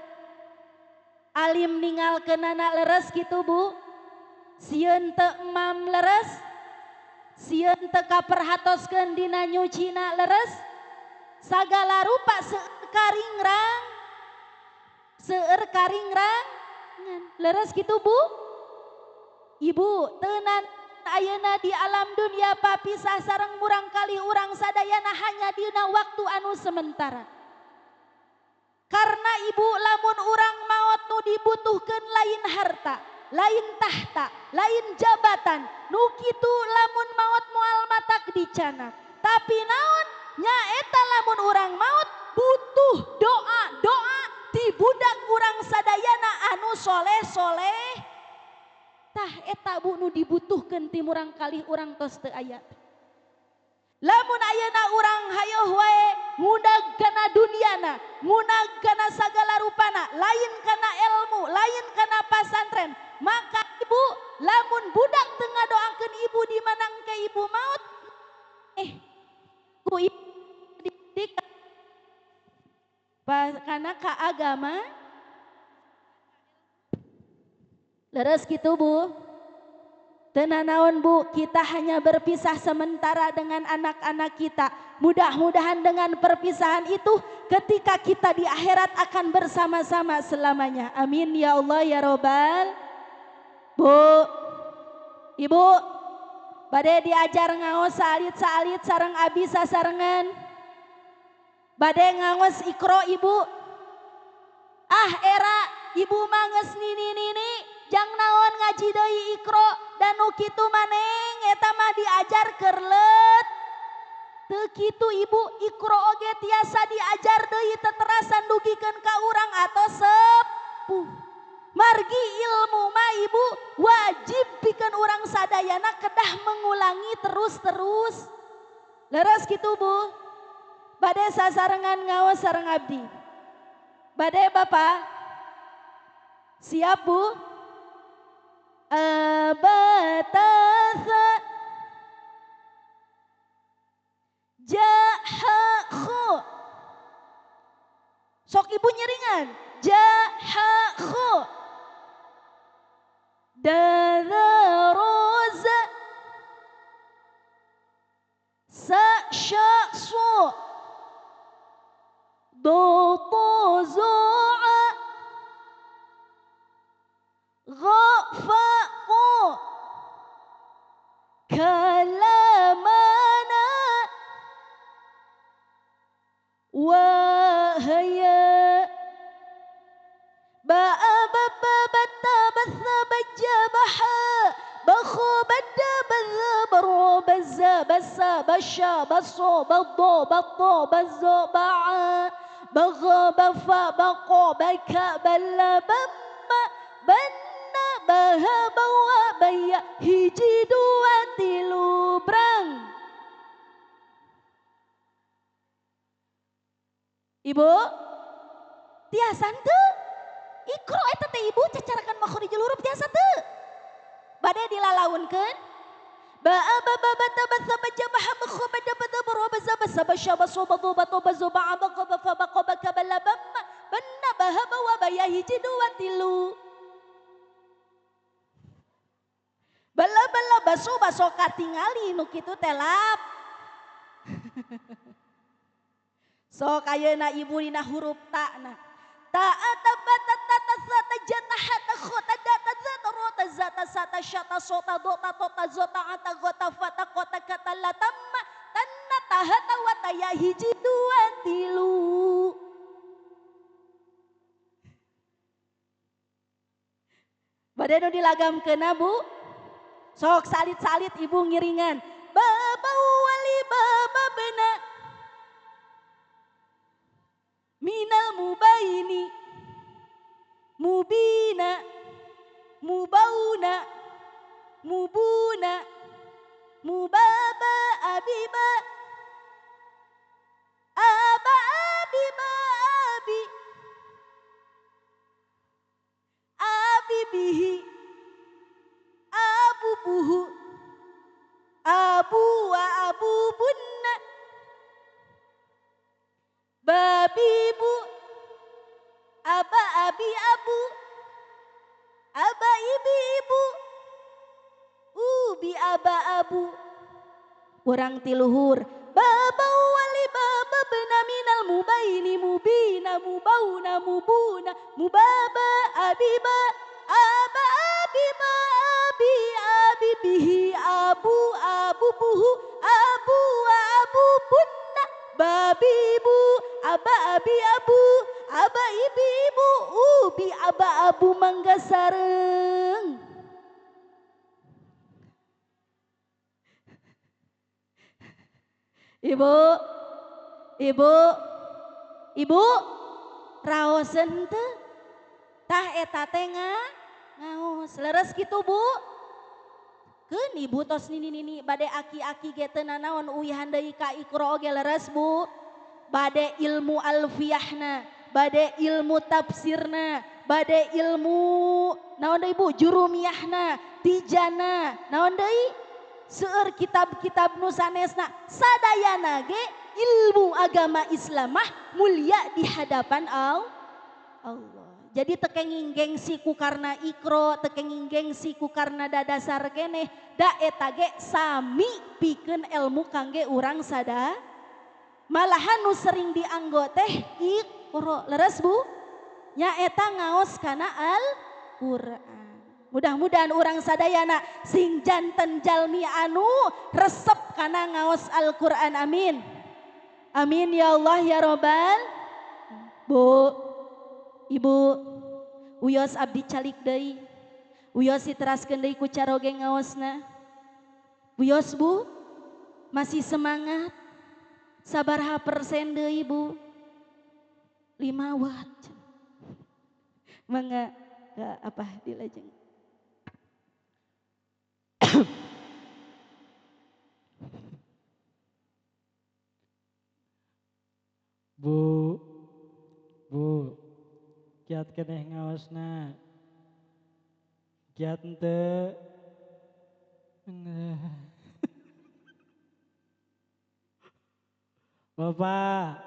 [SPEAKER 2] Alim ninggalkeun anak leres gitu Bu. Sieun teu emam leres. Sieun teu kaperhatoskeun dina nyucina leres. Sagala rupa seueur karingrang leres gitu Bu. Ibu teunan ayeuna di alam dunia papisah sareng murang kali urang sadayana hanya dina waktu anu sementara. Karena ibu lamun urang maot nu dibutuhkeun lain harta, lain tahta, lain jabatan, nu kitu lamun maot moal matak dicana. Tapi naon nyaeta lamun urang maot butuh doa ti budak urang sadayana anu soleh-soleh. Tah eta Bu nu dibutuhkeun ti murang kalih urang tos teu aya. Lamun ayeuna urang hayoh wae ngundag kana duniana, ngundag kana sagala rupana, lain kana ilmu, lain kana pasantren, maka ibu lamun budak teu ngadoakeun ibu di manang ke ibu maut ku ibu didik kana ka agama
[SPEAKER 3] Leres gitu Bu. Tenanawan Bu, kita hanya berpisah sementara dengan anak-anak kita. Mudah-mudahan dengan perpisahan itu ketika kita di akhirat akan bersama-sama selamanya. Amin ya Allah ya Robbal. Bu, Ibu, bade diajar ngaos salit-salit sareng abi sasarengan. Bade ngaos ikro Ibu. Ah era Ibu manges nini jang naon ngaji deui ikro dan nu kitu maneng eta mah diajar kerlet. Teu kitu Ibu, ikro oge tiasa diajar deui teterasan dugikeun ka urang atau sepuh. Margi ilmu mah Ibu wajib pikeun urang sadayana kedah mengulangi terus-terus. Leres kitu Bu. Bade sasarengan ngaos sareng abdi. Bade Bapak. Siap Bu? Abatasa Jahakhu. Sok Ibu nyeringan. Jahakhu. Dadaroza Sa'sya'su Dotozo'a Ghafa'u Kalamana Wahaya Ba'abababata Batha Bajabaha Bakhu Badda Badha Baro Bazza Bassa Basha Basso Baddo Batto Bazzo Ba'a Bagha Bafa Baqo Baka Balla Bamma Banna Baha Bawa Baya Hiji dua tilu brang. Ibu tiasan teu ikro eta teh Ibu cacarakan makhrijul huruf tiasa teu bade dilalaunkeun ba'a babata basa bajabaha makhobada bada barobaza basa basya baso bado bato bazo ba'a baqa bafa baqa baka bala bamma banna baha bawa baya hiji dua tilu bala bala baso baso katingali nu kitu teh lap. Sok ayeuna Ibu dina huruf ta'na. Ta'ata batata tasata jatahata khotata tazata rota zata sata syata sota dota tota zota ata gota fata kota kata latamma tanna tahata wataya hiji dua tilu. Bade nu dilagamkeun Bu. Sok salit-salit Ibu ngiringan. Baba wali baba bena minal mubaini mubina mubauna mubuna mubaba abiba aba abiba abi abibihi abubuhu abu wa abu bunna babibu aba abi abu aba ibi ibu ubi aba abu urang tiluhur baba wali baba bena minal mubaini mubina mubauna mubuna mubaba abiba aba abiba abi abibihi abu abubuhu abu abu bunna babibu aba abi abu aba ibi ibu ubi aba abu mangga sareng. Ibu, ibu, ibu, raosen teu? Tah eta teh ngaos, leres kitu Bu. Keun Ibu tos nini bade aki-aki ge teu nanaon uwihan deui ka ikro oge leres Bu. Bade ilmu alfiyahna, bade ilmu tafsirna, bade ilmu naon deui Bu jurumiyahna, tijana, naon deui? Seueur kitab-kitab nu sanesna sadayana ge ilmu agama Islamah mulia di hadapan Allah. Jadi tekenging gengsi ku karena ikro, tekenging gengsi ku karena dadasar keneh, da eta ge sami pikeun ilmu kangge urang sada. Malahan nu sering dianggo teh ikro, leres Bu? Nya eta ngaos kana Al-Qur'an. Mudah-mudahan urang sadayana sing janten jalmi anu resep kana ngaos Al-Qur'an, amin. Amin ya Allah ya Robbal. Bu, Ibu, Uyos abdi calik deui. Uyos diteraskeun deui ku caroge ngaosna. Uyos Bu, masih semangat. Sabaraha persen deui Bu? 5 watt. Mangga apa dilajeng.
[SPEAKER 1] Bu, kiat keneh ngaosna. Kiat henteu. Bapak,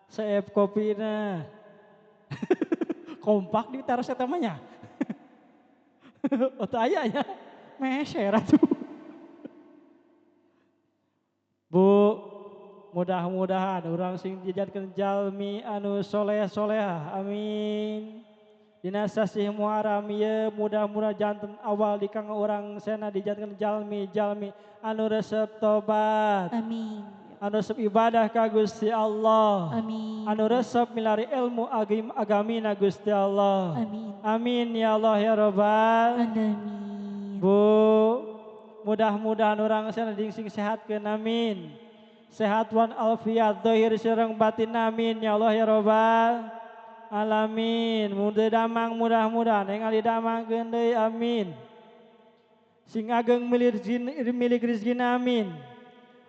[SPEAKER 1] seep kopina. Kompak di taruh eta mah nya. Oto aya nya. Meser atuh. Bu, mudah-mudahan urang sing dijadkeun jalmi anu soleh-solehah, amin. Dina sasih Muharram ieu mudah-mudahan janten awal di kanggo urang sena dijadkeun jalmi-jalmi anu resep tobat.
[SPEAKER 2] Amin.
[SPEAKER 1] Anu resep ibadah ka Gusti Allah.
[SPEAKER 2] Amin.
[SPEAKER 1] Anu resep milari ilmu agamina Gusti Allah.
[SPEAKER 2] Amin.
[SPEAKER 1] Amin ya Allah ya Rabbal.
[SPEAKER 2] Amin.
[SPEAKER 1] Bu, mudah-mudahan orang sana dingsing sehatkeun, amin. Sehat wan alfiat zahir sareng batin, amin ya Allah ya Rabbal alamin. Mudah-mudahan ningali damangkeun deui, amin. Sing ageng milik rezekina, amin.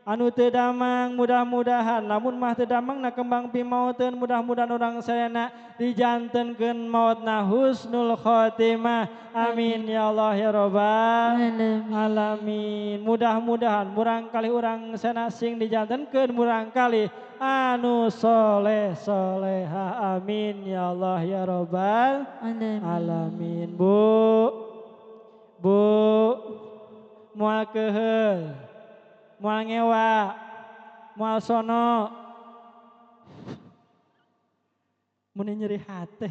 [SPEAKER 1] Anu teu damang mudah-mudahan, lamun mah teu damangna kembang pimauteun, mudah-mudahan urang sadayana dijantenkeun mautna husnul khotimah, amin ya Allah ya Rabbal alamin. Mudah-mudahan murangkali urang sadayana sing dijantenkeun murangkali anu soleh solehah, amin ya Allah ya Rabbal alamin. Bu, moal keheul, moal ngewa, moal sono, mun nyeri hate.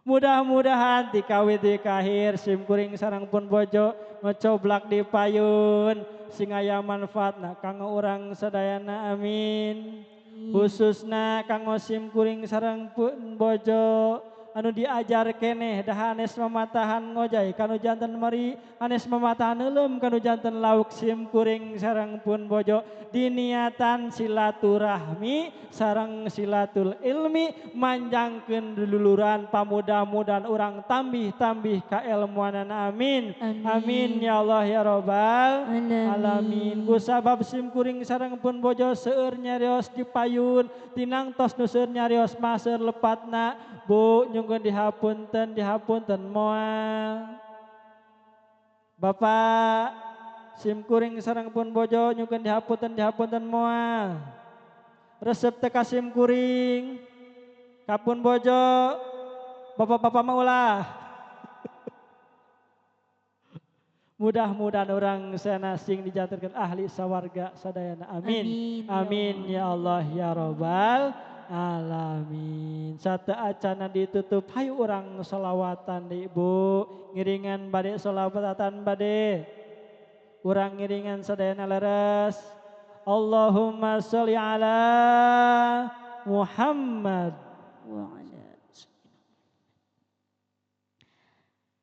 [SPEAKER 1] Mudah-mudahan dikawit dikahir simkuring sareng pun bojo ngocoblak di payun sing aya manfaatna kanggo urang sadayana, amin. Khususna kanggo simkuring sareng pun bojo anu diajar keneh dah anes mamatahan ngojay kanu janten meri anes mamatahan eulem kanu janten lauk simkuring sareng pun bojo diniatan silaturahmi sareng silatul ilmi manjangkeun dululuran pamudah-mudahan urang tambih-tambih kailmuanan, amin. Amin ya Allah ya Rabbal alamin. Ku sabab simkuring sareng pun bojo seueur nyarios di payun tinangtos nu seueur nyarios maseur lepatna. Bu, nyungkeun dihapunten moal. Bapak simkuring sareng pun bojo nyungkeun dihapunten moal. Resep teh ka simkuring kapun bojo bapak-bapak mah ulah. Mudah-mudahan orang sana sing dijantankeun ahli sawarga sadayana, amin. Amin ya Allah ya Rabbal alamin. Sate acana ditutup, hayu orang solawatan di Ibu, ngiringan bade solawatan bade, urang ngiringan sadayana leres. Allahumma sholli ala Muhammad
[SPEAKER 2] wa ala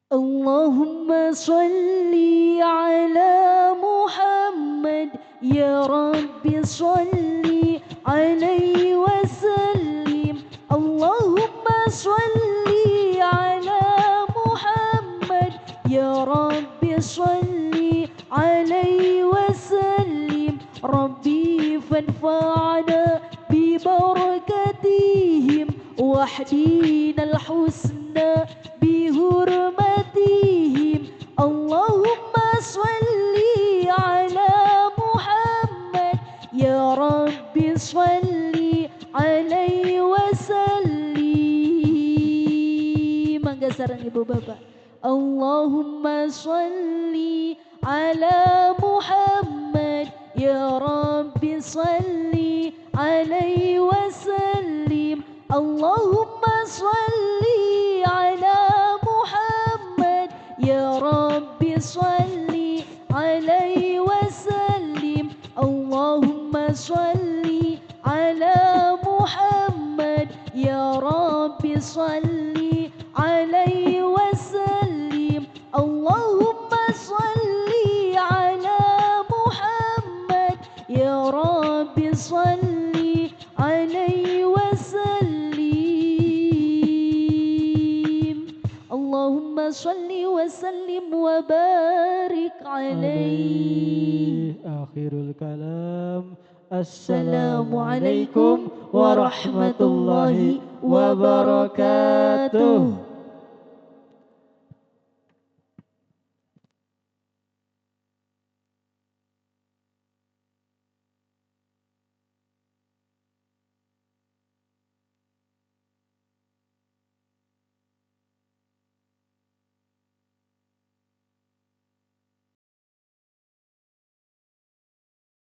[SPEAKER 2] Allahumma sholli ala Muhammad ya Rabbi sholli alaihi wasallim. Allahumma sholli ala Muhammad ya Rabbi sholli alaihi wasallim. Rabbi fanfa'na bi barakatihim wahdina al-husna bi hurmatihim. Allahumma sholli ala Muhammad ya Rabbi sholli alaihi ibu bapak. Allahumma salli ala Muhammad ya Rabbi salli alaihi wasallim. Allahumma salli ala Muhammad ya Rabbi salli alaihi wasallim. Allahumma salli ala Muhammad ya Rabbi salli alaihi wasallim. Allahumma salli ala Muhammad ya Rabbi salli alaihi wasallim. Allahumma salli wa sallim wa barik alaihi.
[SPEAKER 1] Akhirul kalam.
[SPEAKER 2] Assalamualaikum warahmatullahi wabarakatuh.